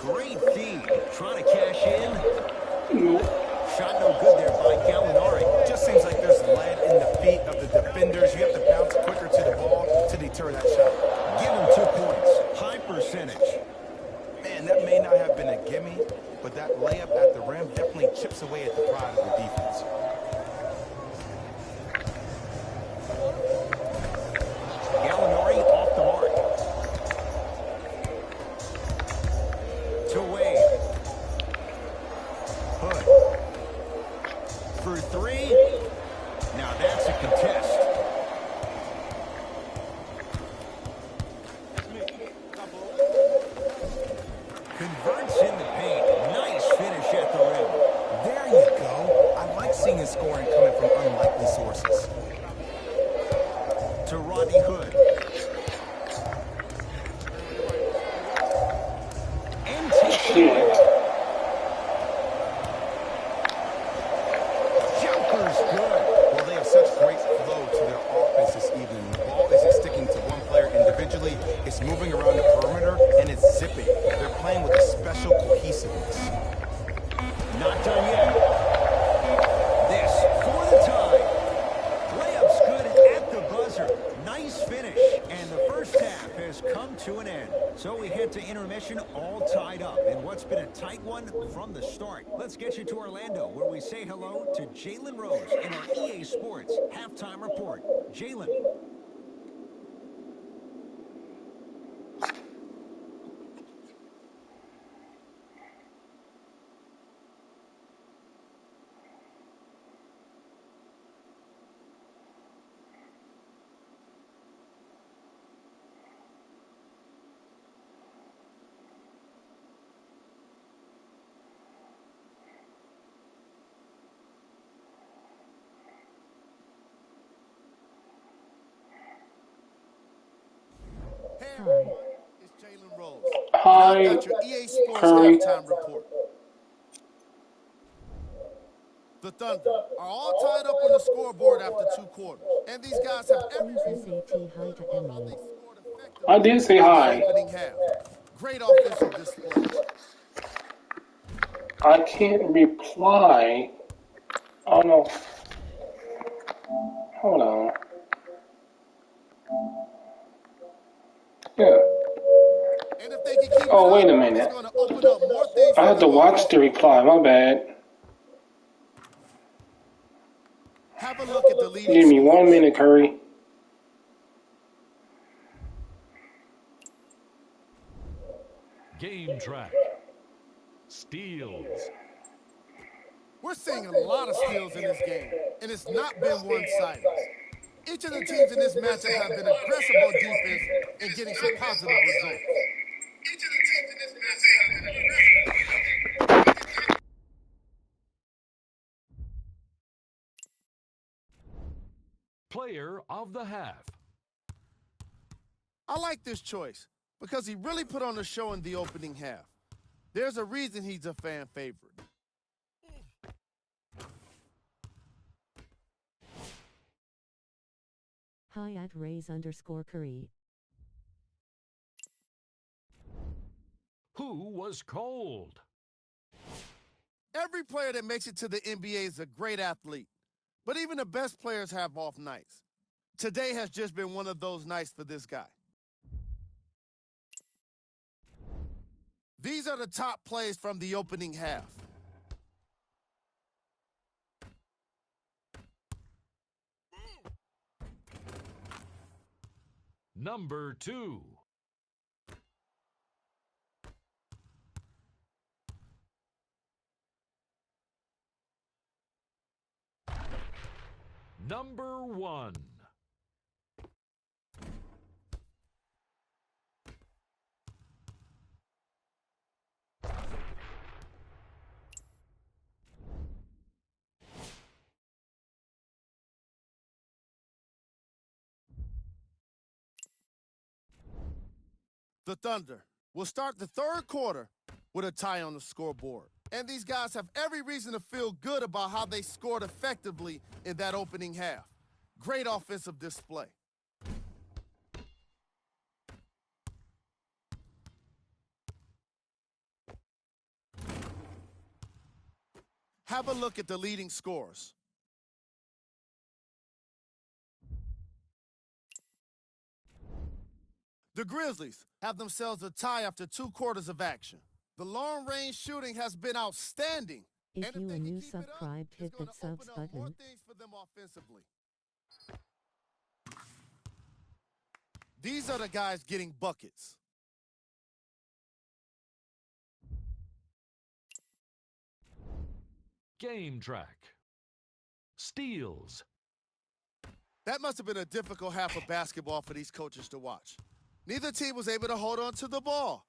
Great feed. Trying to cash in. Shot no good there by Gallinari. Just seems like there's lead in the feet of the defenders. You have to bounce quicker to the ball to deter that shot. Give him 2 points. High percentage. Man, that may not have been a gimme, but that layup at the rim definitely chips away at the pride of the defense. Gallinari off the mark. To Wade. Hood. For 3. Now that's a contest. Converts in the paint. Nice finish at the rim. There you go. I like seeing his scoring coming from unlikely sources. To Rodney Hood. And takes it away. Jumper's good. Well, they have such great flow to their offense this evening. The ball isn't sticking to one player individually. It's moving around the perimeter, and it's zipping. They're playing with a special cohesiveness. Not done yet. This for the tie. Layup's good at the buzzer. Nice finish. And the first half has come to an end. So we head to intermission all tied up in what's been a tight one from the start. Let's get you to Orlando, where we say hello to Jalen Rose in our EA Sports halftime report. Jalen. there is Jalen Rose. Hi, Now got your EA Sports Curry. halftime report. The Thunder are all tied up on the scoreboard after 2 quarters. And these guys have every reason to feel good about how they scored I effectively did say in the hi. opening half. Great offensive display. I can't reply. Oh no. Hold on. Yeah. And if they can keep Oh, it wait a up, minute. it's going to open up more things I for have to them watch the offensively. reply. My bad. Have a look at the leading Give me 1 scores. minute, Curry. Game track. Steals. We're seeing a lot of steals in this game, and it's not been one-sided. Each of the teams in this matchup have been aggressive on defense and getting some positive results. Each of the teams in this matchup have been aggressive. Player of the half. I like this choice because he really put on a show in the opening half. There's a reason he's a fan favorite. Hi at Rays_Curry. Who was cold? Every player that makes it to the NBA is a great athlete, but even the best players have off nights. Today has just been one of those nights for this guy. These are the top plays from the opening half. Number 2. Number 1. The Thunder will start the third quarter with a tie on the scoreboard. And these guys have every reason to feel good about how they scored effectively in that opening half. Great offensive display. Have a look at the leading scores. The Grizzlies have themselves a tie after 2 quarters of action. The long-range shooting has been outstanding. If you are new subscribed, hit that subs More button. things for them offensively. These are the guys getting buckets. Game track. Steals. That must have been a difficult half of basketball for these coaches to watch. Neither team was able to hold on to the ball,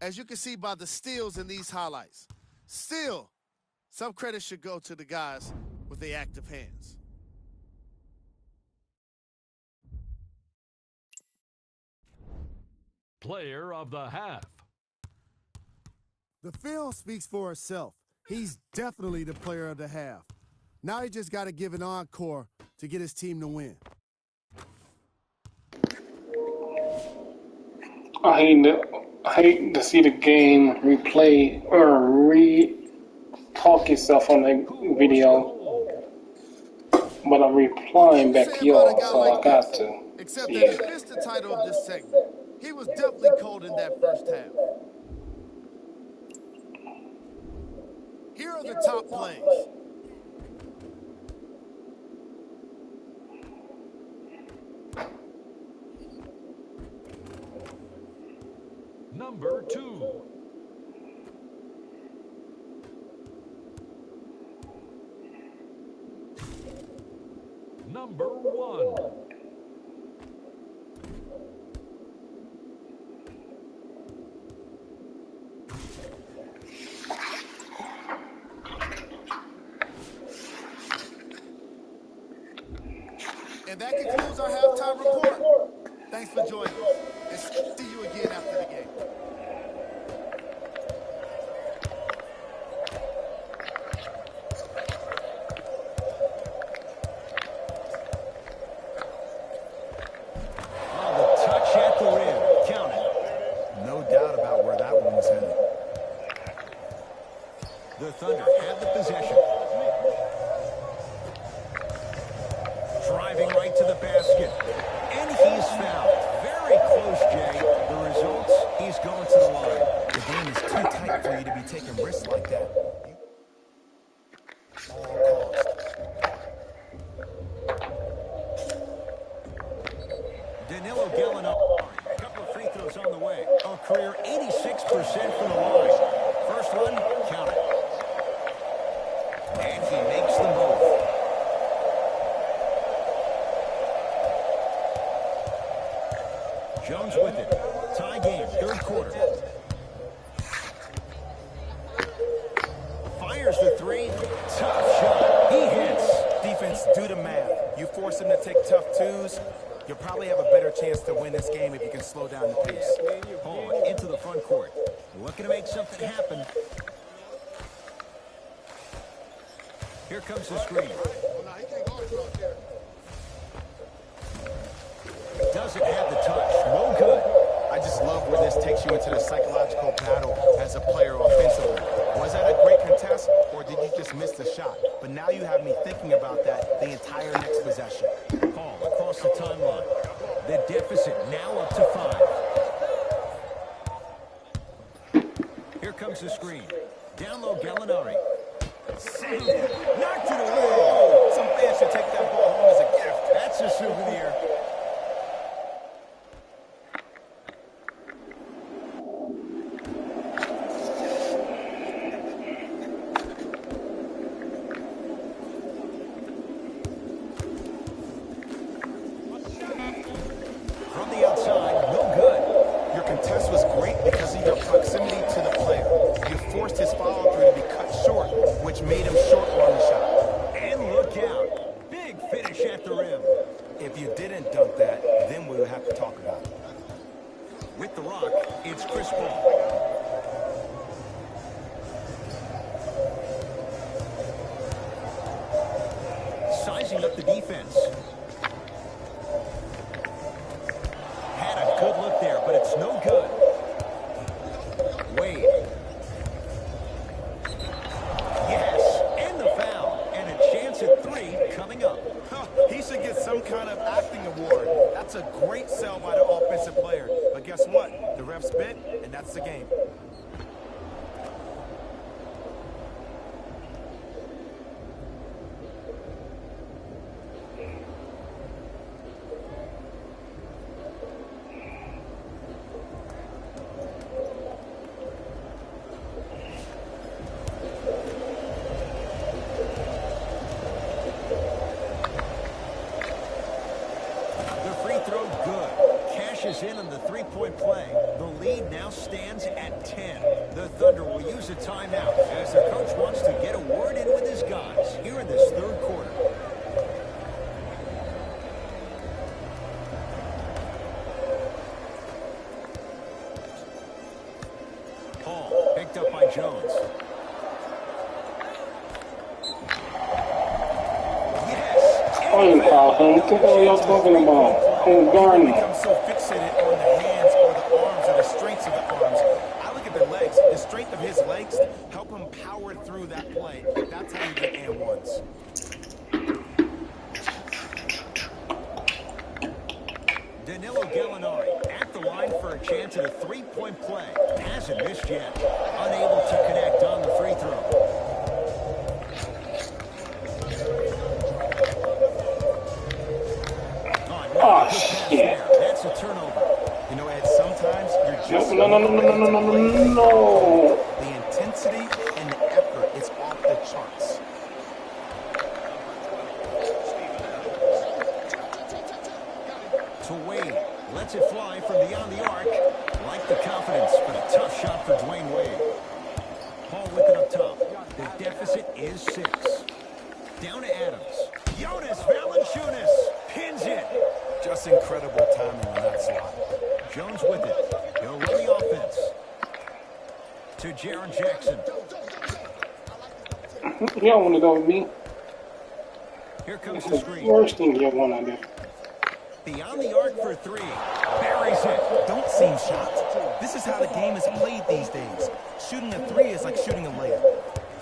as you can see by the steals in these highlights. Still, some credit should go to the guys with the active hands. Player of the half. The film speaks for itself. He's definitely the player of the half. Now he just got to give an encore to get his team to win. I hate to see the game replay or re-talk itself on the video, but I'm replying back to y'all, so I got to. Except Yeah. that he missed the title of this segment. He was definitely cold in that first half. Here are the top plays. Number 2. Number 1. And that concludes our halftime report. The Thanks for joining us. And see you again after the game. Oh, the touch at the rim. Count it. No doubt about where that one was headed. The Thunder have the possession. Driving right to the basket. And he's fouled. Very close, Jay. The results, he's going to the line. The game is too tight for you to be taking risks like that. Danilo Gallinari. A couple of free throws on the way. A career 86% from the line. First one, count it. And he makes them both. Jones with it. Tie game, third quarter. Fires the three. Tough shot. He hits. Defense, do the math. You force him to take tough twos, you'll probably have a better chance to win this game if you can slow down the pace. Paul into the front court. Looking to make something happen. Here comes the screen. Doesn't have the touch. No good. I just love where this takes you into the psychological battle as a player offensively. Was that a great contest, or did you just miss the shot? But now you have me thinking about that the entire next possession. Paul across the timeline. The deficit now up to 5. Here comes the screen. Down low, Gallinari. Knocked it away. Some fans should take that ball home as a gift. That's a souvenir. From the outside, no good. Your contest was great because of your proximity to the player. You forced his follow-through to be cut short, which made him short on the shot. And look out. Big finish at the rim. If you didn't dunk that, then we would have to talk about it. With the rock, it's Chris Paul. Sizing up the defense. Had a good look there, but it's no good. Wade. Yes, and the foul. And a chance at 3 coming up. He should get some kind of acting award. That's a great sell by the offensive player. But guess what? The refs bit, and that's the game. In on the three-point play. The lead now stands at 10. The Thunder will use a timeout as their coach wants to get a word in with his guys here in this third quarter. Paul picked up by Jones. Oh, you foul him. What the hell are y'all talking about? Oh, Garden. Become so fixated on the hands or the arms or the strengths of the arms. I look at the legs. The strength of his legs help him power through that play. That's how you get and ones. Danilo Gallinari at the line for a chance at a three-point play. Hasn't missed yet. Unable to connect on the free throw. Oh, shit. That's a turnover. You know, Ed, sometimes you're just... No. The intensity and the effort is off the charts. To Wade. Lets it fly from beyond the arc. Like the confidence, but a tough shot for Dwayne Wade. Paul with it up top. The deficit is 6. Down to Adams. Jonas Valanciunas pins it. Just incredible timing on that slot. Jones with it. He'll run the offense. To Jaren Jackson. Y'all want to go with me? Here comes It's the the screen. worst thing y'all want to do. Beyond the arc for three. Buries it. Don't seam shots. This is how the game is played these days. Shooting a three is like shooting a layup.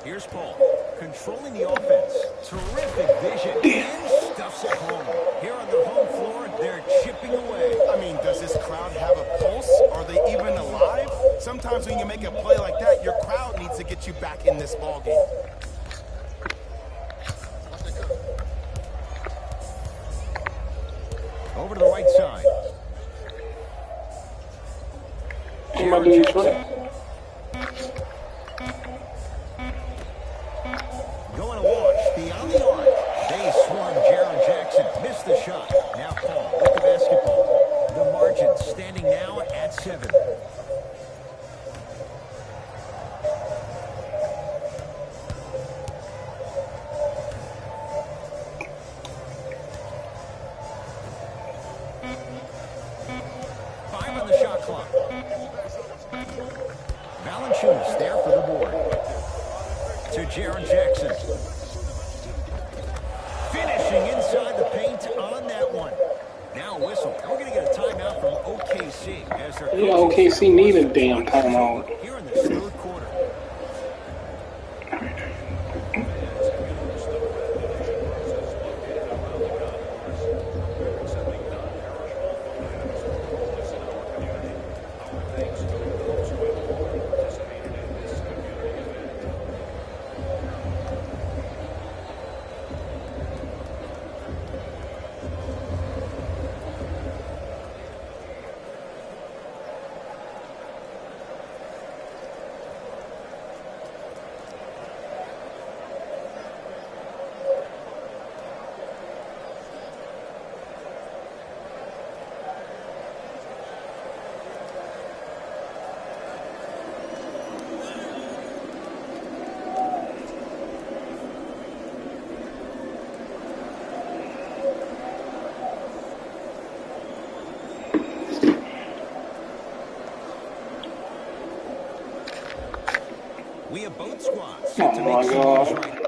Here's Paul. Controlling the offense. Terrific vision. And stuffs it home. Here on their home floor, they're chipping away. I mean, does this crowd have a pulse? Are they even alive? Sometimes when you make a play like that, your crowd needs to get you back in this ball game. Over to the right side. Somebody Detroit. Going to launch beyond the arc. They swarm Jaren Jackson. Missed the shot. Now Paul with the basketball. The margin standing now at 7. Five on the shot clock. Valanciunas there for the board. To Jaren Jackson. Finishing inside the paint on that one. Now a whistle. And we're going to get a timeout from OKC. As their Yeah, OKC need a damn timeout. here in the third quarter. We have both squads set to Oh make my some God. moves right.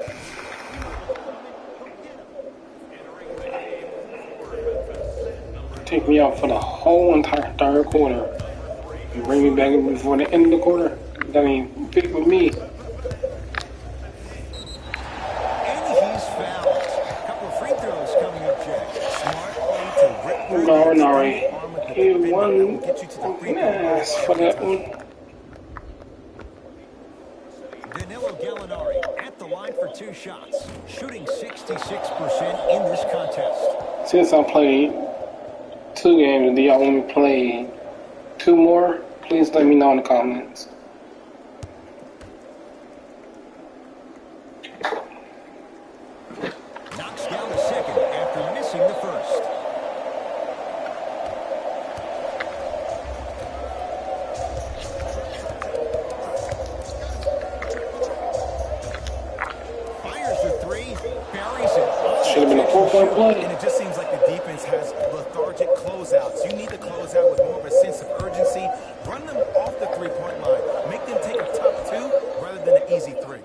Take me out for the whole entire third quarter. And bring me back before the end of the quarter. That ain't fit with me. And he's fouled. A couple of free throws coming up, Jack. Smart play to rip through Gallinari. the arm of the He defender won that will get you to the free throw line ass for every that time. one. Danilo Gallinari at the line for 2 shots, shooting 66% in this contest. Since I played 2 games, do y'all want me to play 2 more? Please let me know in the comments. Knocks down the second after missing the first. Fires the 3, buries it. Should have been a 4-point play. And it just seems like the defense has lethargic closeouts. You need to close out with more of a sense of urgency. Run them off the three-point line. Make them take a tough 2 rather than an easy 3.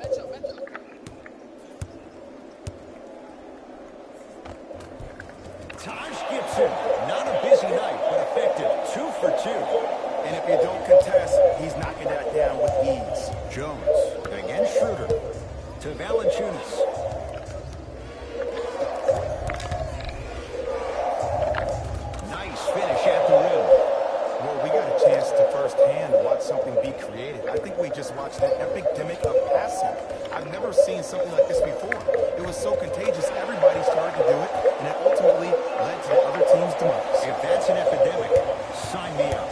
Taj Gibson, not a busy night, but effective. 2 for 2. And if you don't contest, he's knocking that down with ease. Jones against Schroeder. To Valanciunas. Nice finish at the rim. Well, we got a chance to firsthand watch something be created. I think we just watched an epidemic of passing. I've never seen something like this before. It was so contagious, everybody started to do it, and it ultimately led to the other team's demise. If that's an epidemic, sign me up.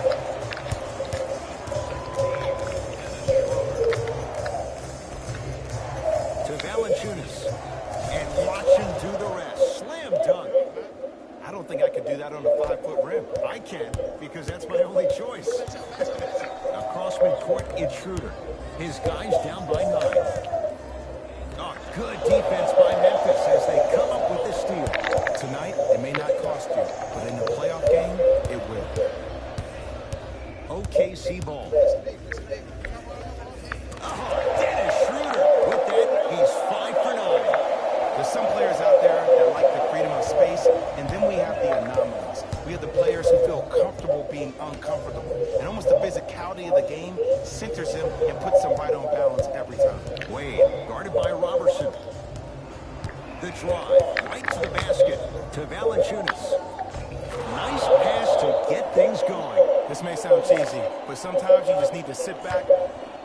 To Valanciunas. And watch him do the rest. Slam dunk. I don't think I could do that on a 5-foot rim. I can, because that's my only choice. Across midcourt, it's Schroeder. His guys down by 9. Oh, good defense by Memphis as they come up with the steal. Tonight, it may not cost you, but in the playoff game, it will. OKC ball. Dennis Schroeder. With that, he's 5 for 9. There's some players out there that like the freedom of space, and then we have the anomalies. We have the players who feel comfortable being uncomfortable. And almost the physicality of the game centers him and puts him right on balance every time. Wade, guarded by Robertson. The drive, right to the basket, to Valanciunas. Nice pass to get things going. This may sound cheesy, but sometimes you just need to sit back,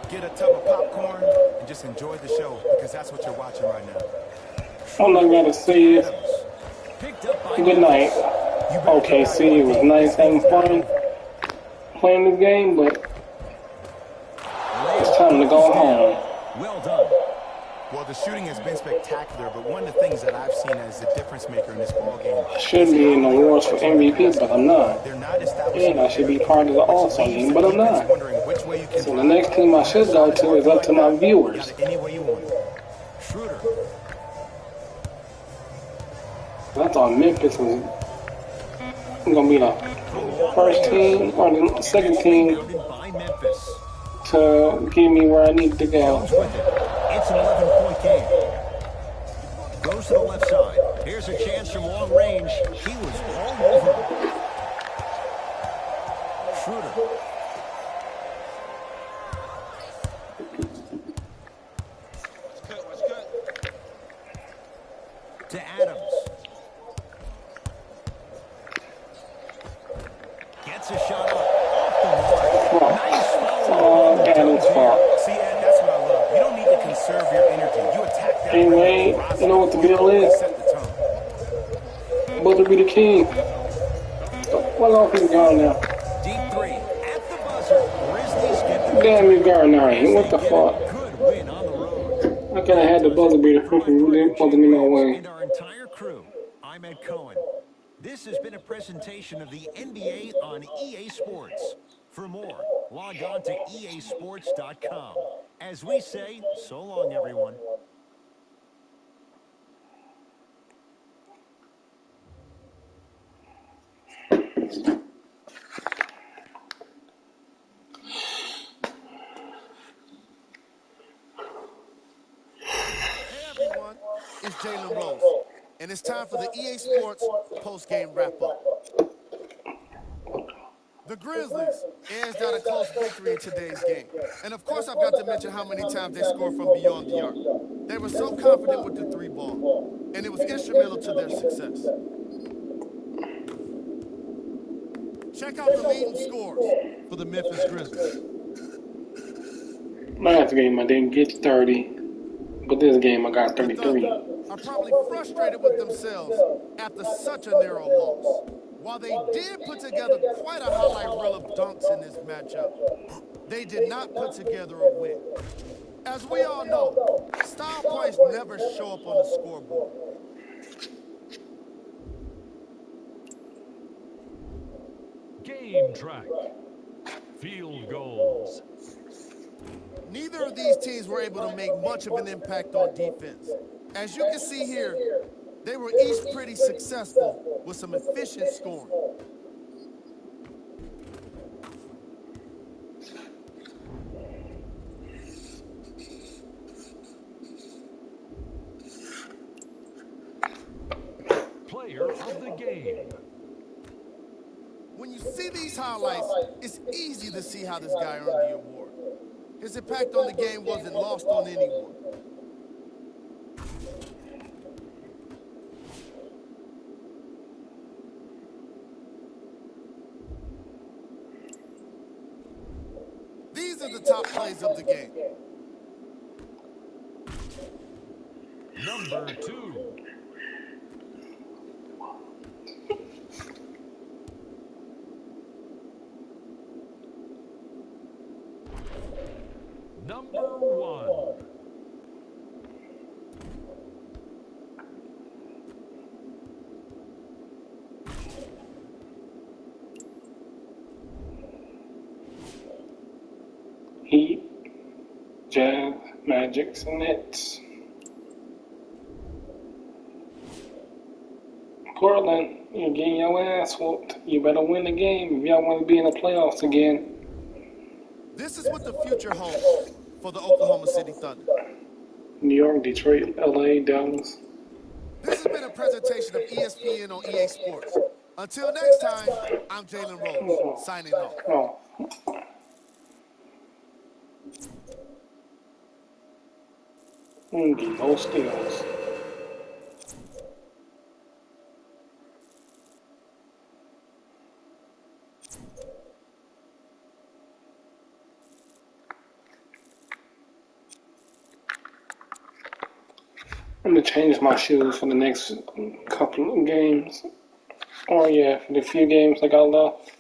get a tub of popcorn, and just enjoy the show, because that's what you're watching right now. All I gotta say is, good night. OKC, it was nice having fun playing this game, but it's time to go home. Well done. Well, the shooting has been spectacular, but one of the things that I've seen as the difference maker in this ballgame. I should be in the awards for MVP, but I'm not. And I should be part of the All-Star game, but I'm not. So the next team I should go to is up to my viewers. Schroeder. I thought Memphis was gonna be the first team or the second team to get me where I need to go. It's an 11-point game. Goes to the left side. Here's a chance from long range. He was all over him. Schroeder. To Adams. Gets a shot up. Off the mark. Nice foul. Adams' fault. See, Ed, that's what I love. You don't need to conserve your energy. You attack that. Anyway, you know what the deal is? Buzzer be the king. What off he's gone now? Deep three. At the buzzer. Grizzlies get the Damn you, Garnari. What the fuck? good win on the road. I could have had the buzzer beater freaking wasn't in my way. And our entire crew. I'm Ed Cohen. This has been a presentation of the NBA on EA Sports. For more, log on to easports.com. As we say, so long, everyone. Hey everyone, it's Jalen Rose, and it's time for the EA Sports post-game wrap-up. The Grizzlies edged out a close victory in today's game. And of course, I've got to mention how many times they scored from beyond the arc. They were so confident with the three ball, and it was instrumental to their success. Check out the leading scores for the Memphis Grizzlies. Last game I didn't get 30, but this game I got 33. Are probably frustrated with themselves after such a narrow loss. While they did put together quite a highlight reel of dunks in this matchup, they did not put together a win. As we all know, style points never show up on the scoreboard. Game track. Field goals. Neither of these teams were able to make much of an impact on defense. As you can see here, they were each pretty successful with some efficient scoring. Player of the game. When you see these highlights, it's easy to see how this guy earned the award. His impact on the game wasn't lost on anyone. These are the top plays of the game. Number 2. Number 1. Heat, Jazz, Magic, and Nets. Portland, you're getting your ass whooped. You better win the game if y'all want to be in the playoffs again. This is what the future holds for the Oklahoma City Thunder. New York, Detroit, LA, Dallas. This has been a presentation of ESPN on EA Sports. Until next time, I'm Jalen Rose, signing off. Oh. No steals. I'm gonna change my shoes for the next couple of games. Oh yeah, for the few games I got left.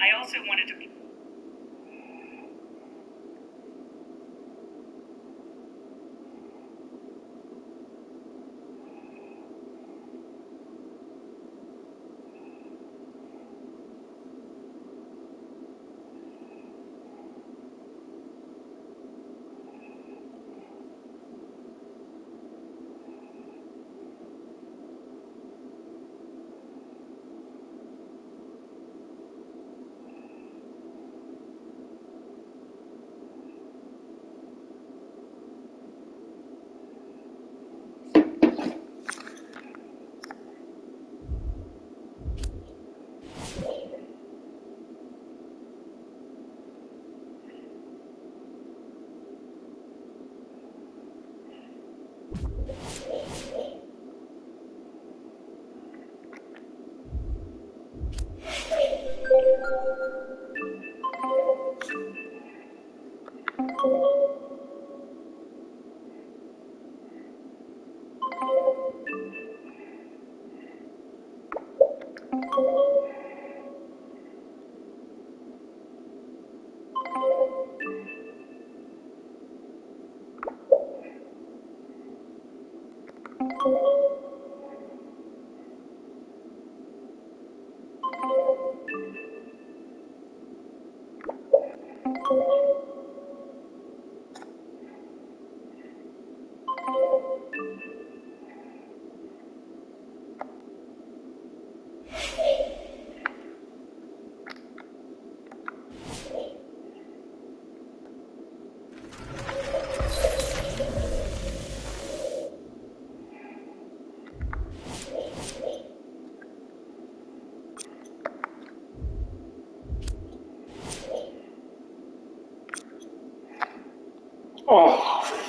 I also wanted to...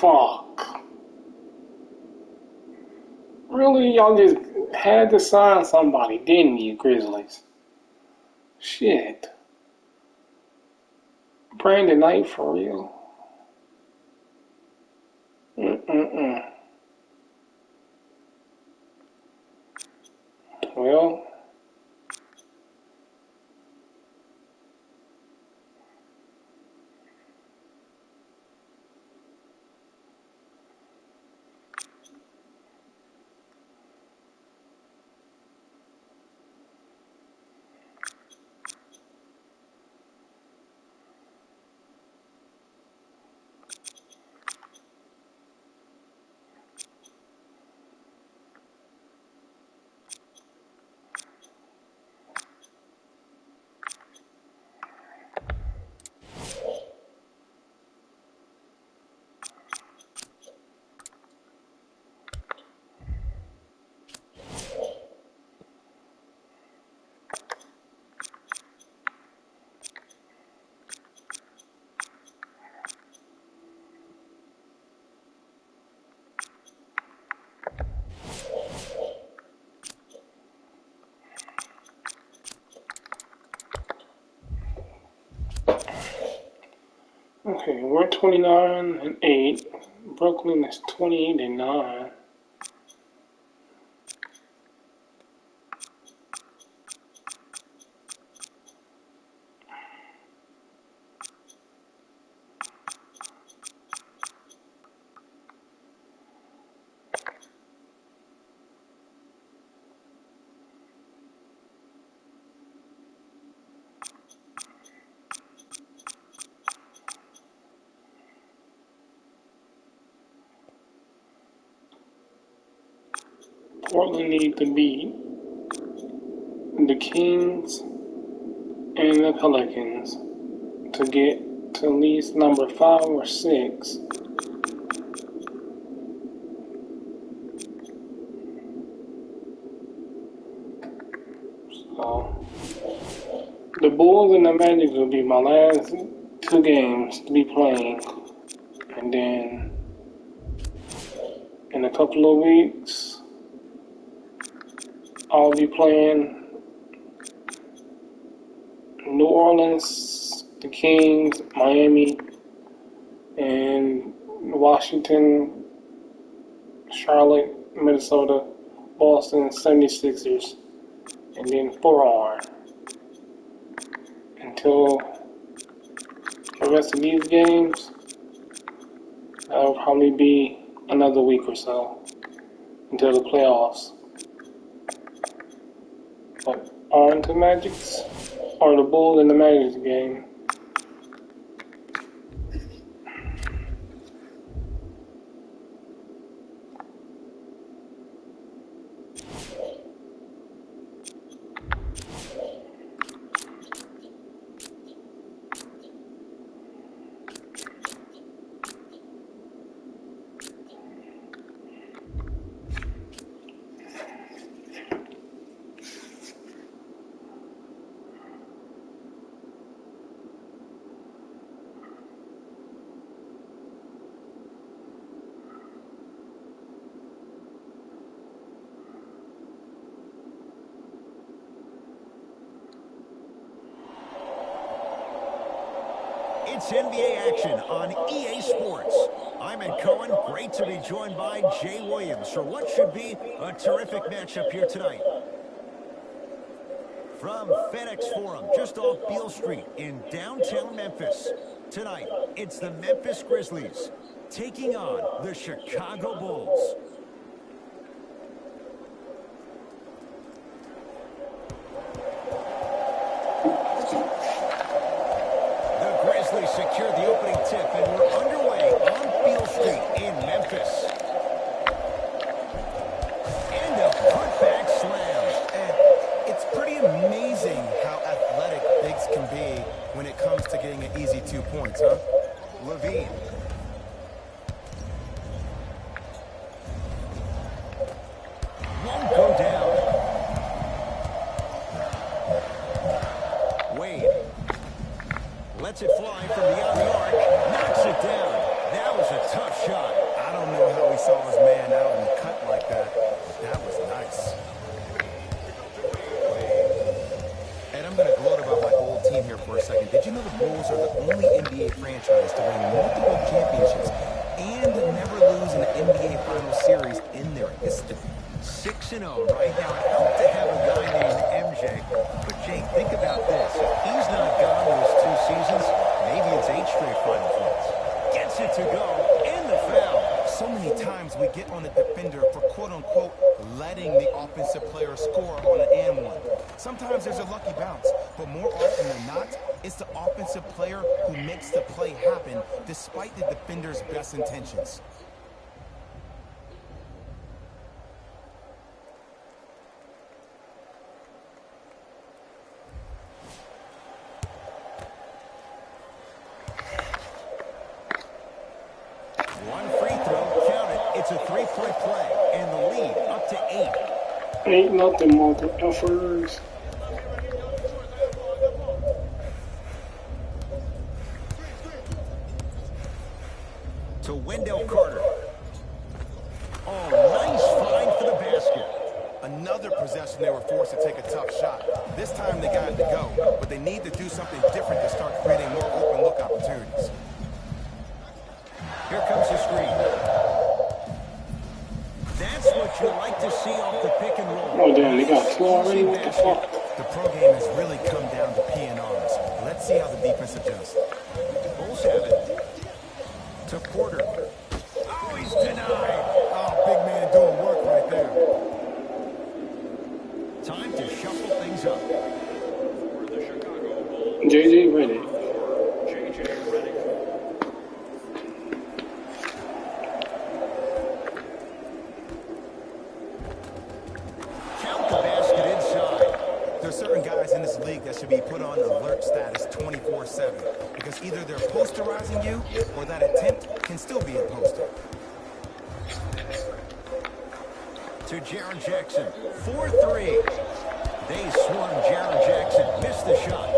Fuck. Really? Y'all just had to sign somebody, didn't you, Grizzlies? Shit. Brandon Knight for real? Well, okay, we're 29-8. Brooklyn is 28-9. Portland need to beat the Kings and the Pelicans to get to at least number 5 or 6. So the Bulls and the Magic will be my last 2 games to be playing, and then in a couple of weeks I'll be playing New Orleans, the Kings, Miami, and Washington, Charlotte, Minnesota, Boston, 76ers, and then 4 on until the rest of these games. That'll probably be another week or so until the playoffs. But on to Magic's, or the Bulls and the Magic's game. It's NBA action on EA Sports. I'm Ed Cohen. Great to be joined by Jay Williams for what should be a terrific matchup here tonight. From FedEx Forum, just off Beale Street in downtown Memphis. Tonight, it's the Memphis Grizzlies taking on the Chicago Bulls. Secured the opening tip, and we're underway on Beale Street in Memphis. And a putback slam. And it's pretty amazing how athletic bigs can be when it comes to getting an easy 2 points, huh? Levine. Won't go down. Wade. Lets it fly from beyond the arc. Knocks it down. That was a tough shot. series in their history. 6-0 right now. It helped to have a guy named MJ. But, Jake, think about this. If he's not gone those 2 seasons, maybe it's 8 straight Final Fours. Gets it to go. And the foul. So many times we get on the defender for quote-unquote letting the offensive player score on an and one. Sometimes there's a lucky bounce, but more often than not, it's the offensive player who makes the play happen despite the defender's best intentions. One free throw, count it. It's a 3-point play, and the lead up to 8. Ain't nothing more than effers. To Wendell Carter. Oh, nice find for the basket. Another possession they were forced to take a tough shot. This time they got it to go, but they need to do something different to start creating more open look opportunities. Here comes the screen. That's what you like to see off the pick and roll. Oh damn, they got 2 already? What the fuck? The pro game has really come down to P&Rs. Let's see how the defense adjusts. Bulls have it. To Porter. Oh, he's denied. Oh, big man doing work right there. Time to shuffle things up. JJ ready. Count the basket inside. There's certain guys in this league that should be put on alert status 24/7 because either they're posterizing you or that attempt can still be a poster. To Jaren Jackson. 4-3. They swarm Jaren Jackson. Missed the shot.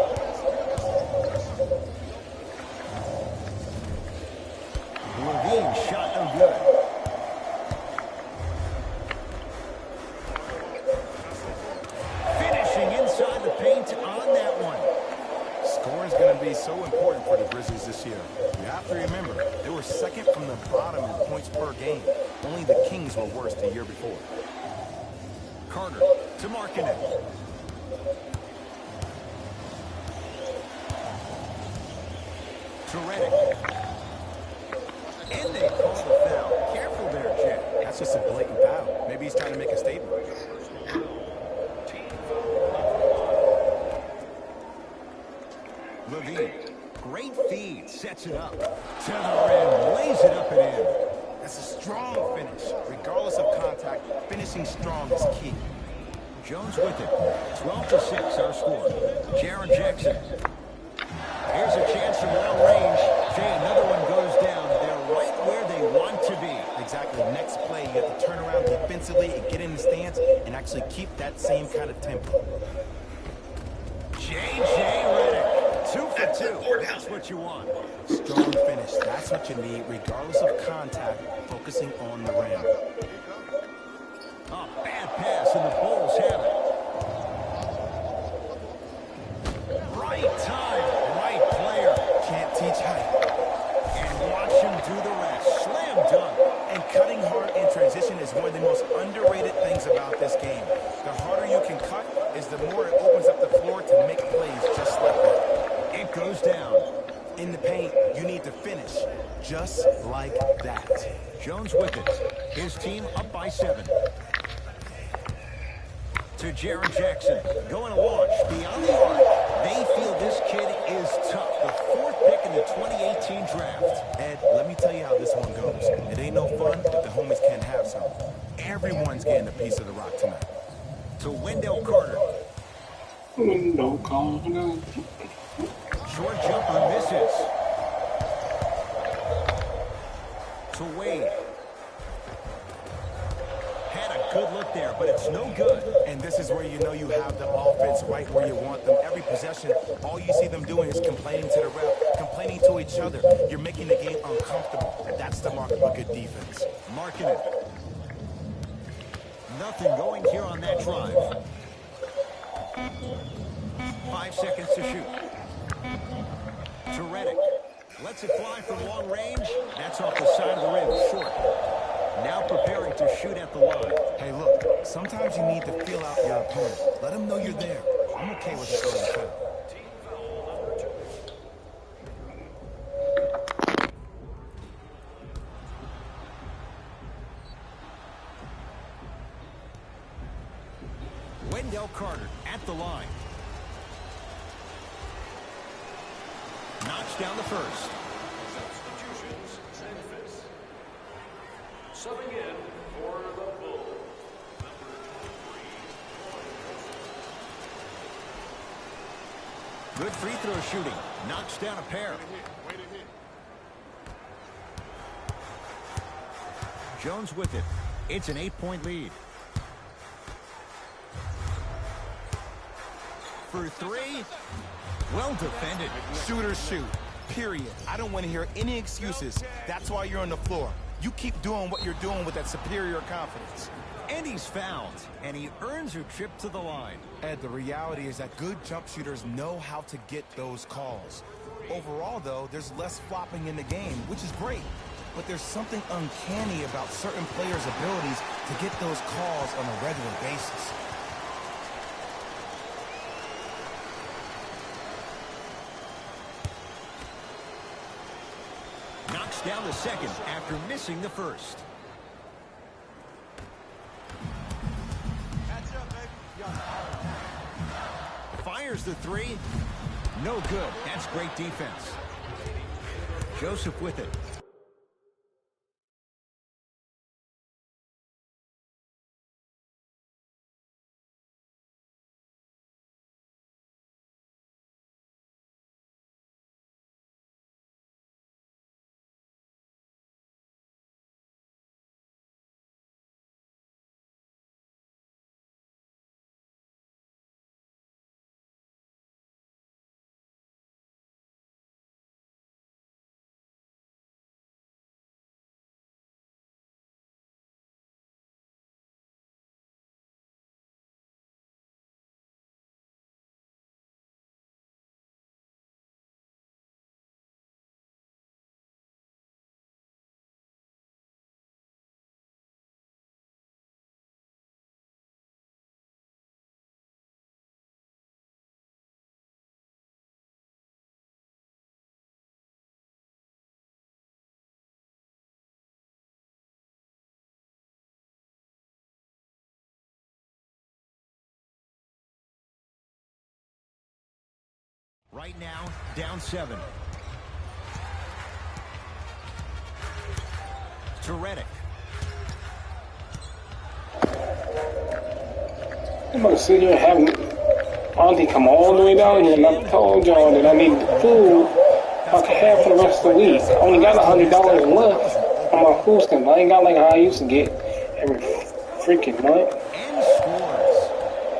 Levine shot no good. Finishing inside the paint on that one. Scoring is going to be so important for the Grizzlies this year. You have to remember, they were second from the bottom in points per game. Only the Kings were worse the year before. Carter to Markkanen. To Redick. And they call the foul. Careful there, Jet. That's just a blatant foul. Maybe he's trying to make a statement. Levine. Great feed. Sets it up. To the rim. Lays it up and in. That's a strong finish. Regardless of contact, finishing strong is key. Jones with it. 12-6 our score. Jaren Jackson. Here's a chance from long range. Jay, another one goes down. They're right where they want to be. Exactly. Next play, you have to turn around defensively and get in the stance and actually keep that same kind of tempo. J.J. Redick. 2 for 2. That's what you want. Strong finish. That's what you need, regardless of contact, focusing on the rim. Oh, bad pass, and the Bulls have it. Right time, right player. Can't teach height. And watch him do the rest. Slam dunk. And cutting hard in transition is one of the most underrated things about this game. The harder you can cut is the more it opens up the floor to make plays just like that. It goes down. In the paint, you need to finish just like that. Jones with it. His team up by 7. To Jaren Jackson. Going to launch beyond the arc. They feel this kid is tough. The 4th pick in the 2018 draft. Ed, let me tell you how this one goes. It ain't no fun if the homies can't have some. Everyone's getting a piece of the rock tonight. To Wendell Carter. Wendell Carter. Short jumper misses. To Wade. Had a good look there, but it's no good. And this is where you know you have the offense right where you want them. Every possession, all you see them doing is complaining to the ref, complaining to each other. You're making the game uncomfortable. That's the mark of a good defense. Markkanen. Nothing going here on that drive. 5 seconds to shoot. To Redick. Lets it fly from long range. That's off the side of the rim. Short. Now preparing to shoot at the line. Hey, look, sometimes you need to feel out your opponent. Let them know you're there. I'm okay with that early foul. Wendell Carter at the line. Knocks down the first. Substitutions, Memphis. Subbing in for the Bulls. Number 23. Good free throw shooting. Knocks down a pair. Jones with it. It's an 8-point lead. For three. Well defended. Shooters shoot. Period. I don't want to hear any excuses. That's why you're on the floor. You keep doing what you're doing with that superior confidence. And he's fouled. And he earns a trip to the line. Ed, the reality is that good jump shooters know how to get those calls. Overall, though, there's less flopping in the game, which is great. But there's something uncanny about certain players' abilities to get those calls on a regular basis. Knocks down the second after missing the first. Fires the three. No good. That's great defense. Joseph with it. Right now, down 7. To Redick. I'm going to sit here and have Auntie come all the way down here, and I told y'all that I need food I can have for the rest of the week. I only got $100 left on my food stamp. I ain't got like how I used to get every freaking month. And scores.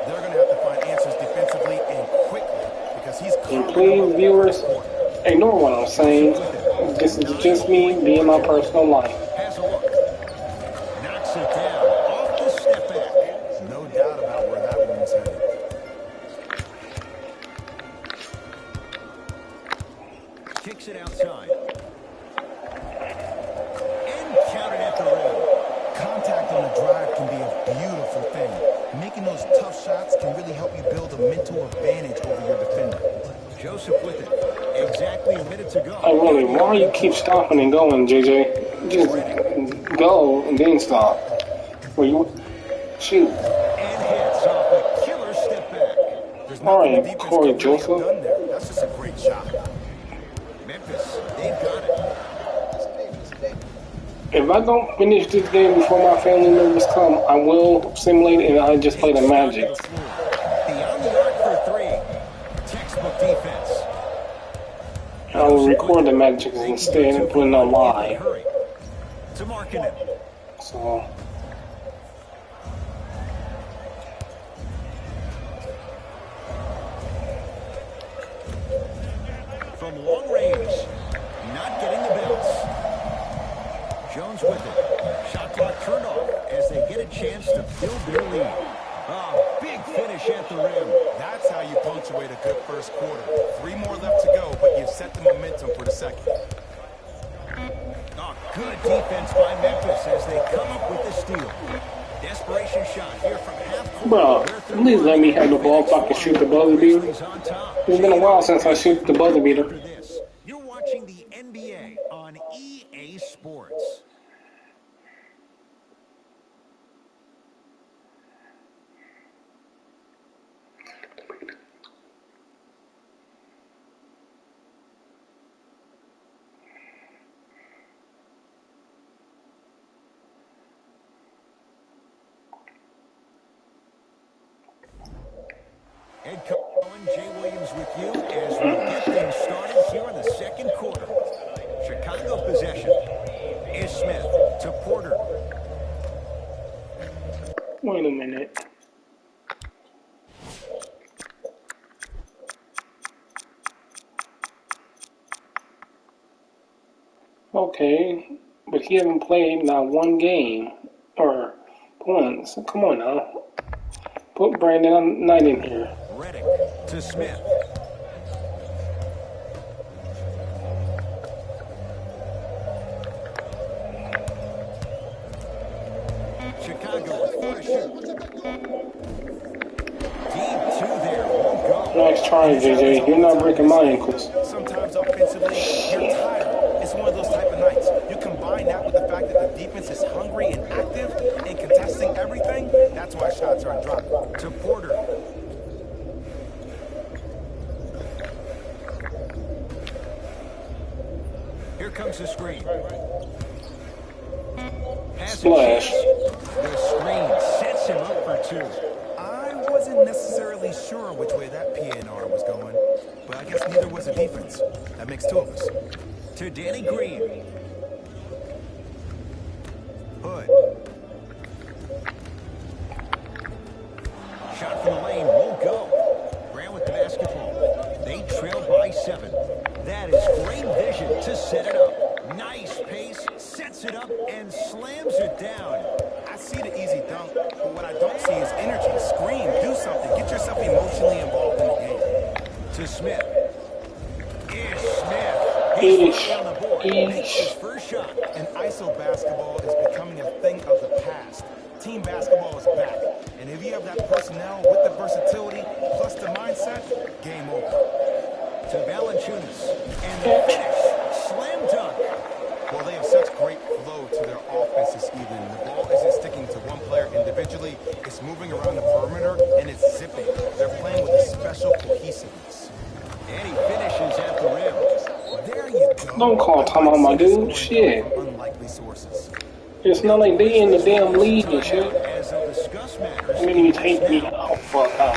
They're going to have to find answers defensively and quickly because he's... And please, viewers, ignore what I'm saying. This is just me being my personal life. Has a look. Knocks it down. Off the step back. No doubt about where that one's headed. Kicks it outside. And counted at the rim. Contact on a drive can be a beautiful thing. Making those tough shots can really help you build a mental advantage over your defender. Joseph with it. Exactly a minute to go. Hey, really, why you keep stopping and going, JJ? Just go and then stop. Well, you shoot. And hits off a killer step back. There's All nothing the right, defense Corey can really have Joseph. done there. That's just a great shot. Memphis, they've got it. If I don't finish this game before my family members come, I will simulate and I just play the Magic. Beyond the arc for 3. Textbook defense. I will record the Magic instead and put it on live. Hurry. To Markkanen. So, From long range. Not getting the bounce. Jones with it. Shot clock turned off as they get a chance to build their lead. Big finish at the rim. That's how you punctuate a good first quarter. 3 more left to go, but you've set the momentum for the second. Good defense by Memphis as they come up with the steal. Desperation shot here from half court. Bro, please let me have the ball so I can shoot the buzzer beater. It's been a while since I shoot the buzzer beater. You're watching the NBA on EA Sports. Head coach Jay Williams with you as we get things started here in the second quarter. Chicago possession. Ish Smith to Porter. Wait a minute. Okay, but he hasn't played not one game or once. Come on now. Put Brandon Knight in here. Redick to Smith. Chicago with 4 to shoot. Deep 2 there. Won't go. Nice try, JJ. You're not breaking my ankles. Sometimes offensively, you're tired. It's one of those type of nights. You combine that with the fact that the defense is hungry and active and contesting everything, that's why shots aren't dropping. To Porter. Here comes the screen. Splash. The screen sets him up for 2. I wasn't necessarily sure which way that PNR was going, but I guess neither was the defense. That makes 2 of us. To Danny Green. Hood. Shot from the lane won't go. Grant with the basketball. They trail by 7. That is great vision to set it up. Nice pace, sets it up, and slams it down. I see the easy dunk, but what I don't see is energy. Scream, do something. Get yourself emotionally involved in the game. To Smith. Ish Smith. Ish. On the board. Makes his first shot. And ISO basketball is becoming a thing of the past. Team basketball is back. And if you have that personnel with the versatility plus the mindset, game over. To Valanciunas. And the finish. Slam dunk. Well, they have such great flow to their offense this evening. The ball isn't sticking to one player individually. It's moving around the perimeter, and it's zipping. They're playing with a special cohesiveness. And he finishes at the rim. There you go. Don't call time on my dude. Shit. Unlikely sources. It's not like they in the damn league and shit. As they'll discuss matters. I mean, you take me out. Fuck out.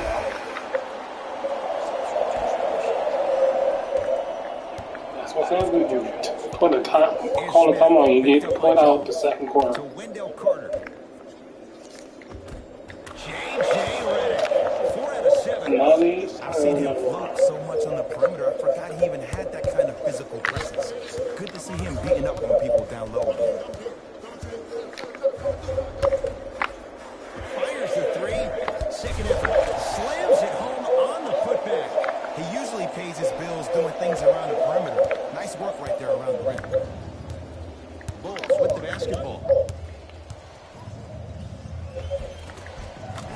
That's what's up with you. Put a time, call a time on you, get put out the second quarter. To Wendell Carter. J.J. Redick. 4 out of 7. I've seen him float so much on the perimeter, I forgot he even had that kind of physical presence. Good to see him beating up on people down low. Fires the 3. Second effort. Slams it home on the putback. He usually pays his bills doing things around the perimeter. Nice work right there around the rim. Bulls with the basketball.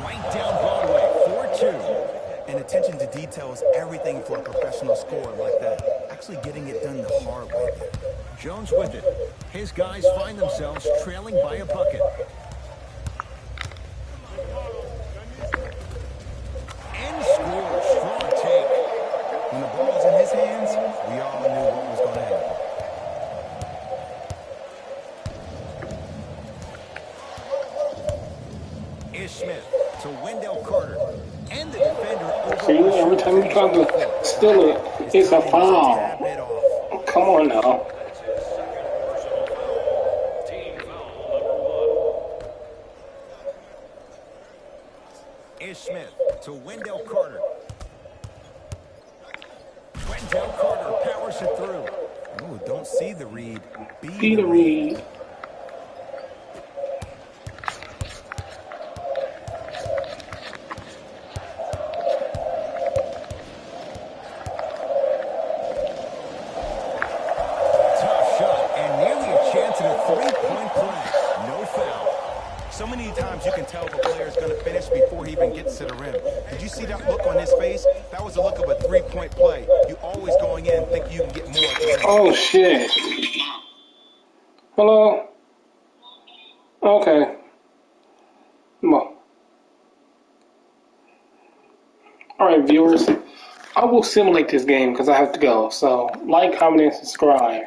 Right down Broadway. 4-2. And attention to detail is everything for a professional scorer like that. Actually getting it done the hard way. Jones with it. His guys find themselves trailing by a bucket. And score. Strong take. When the ball was in his hands, we all knew what was going to happen. Ish Smith to Wendell Carter. And the defender over. See, every time you try to steal it, it's a foul. Come on now. Ish Smith to Wendell Carter. Wendell Carter powers it through. Oh, don't see the read. Be the read. Tough shot and nearly a chance at a times you can tell if a player is going to finish before he even gets to the rim. Did you see that look on his face? That was the look of a three-point play. You always going in thinking you can get more at the rim. Oh, shit. Hello? Okay. Well. Alright, viewers. I will simulate this game because I have to go. So, like, comment, and subscribe.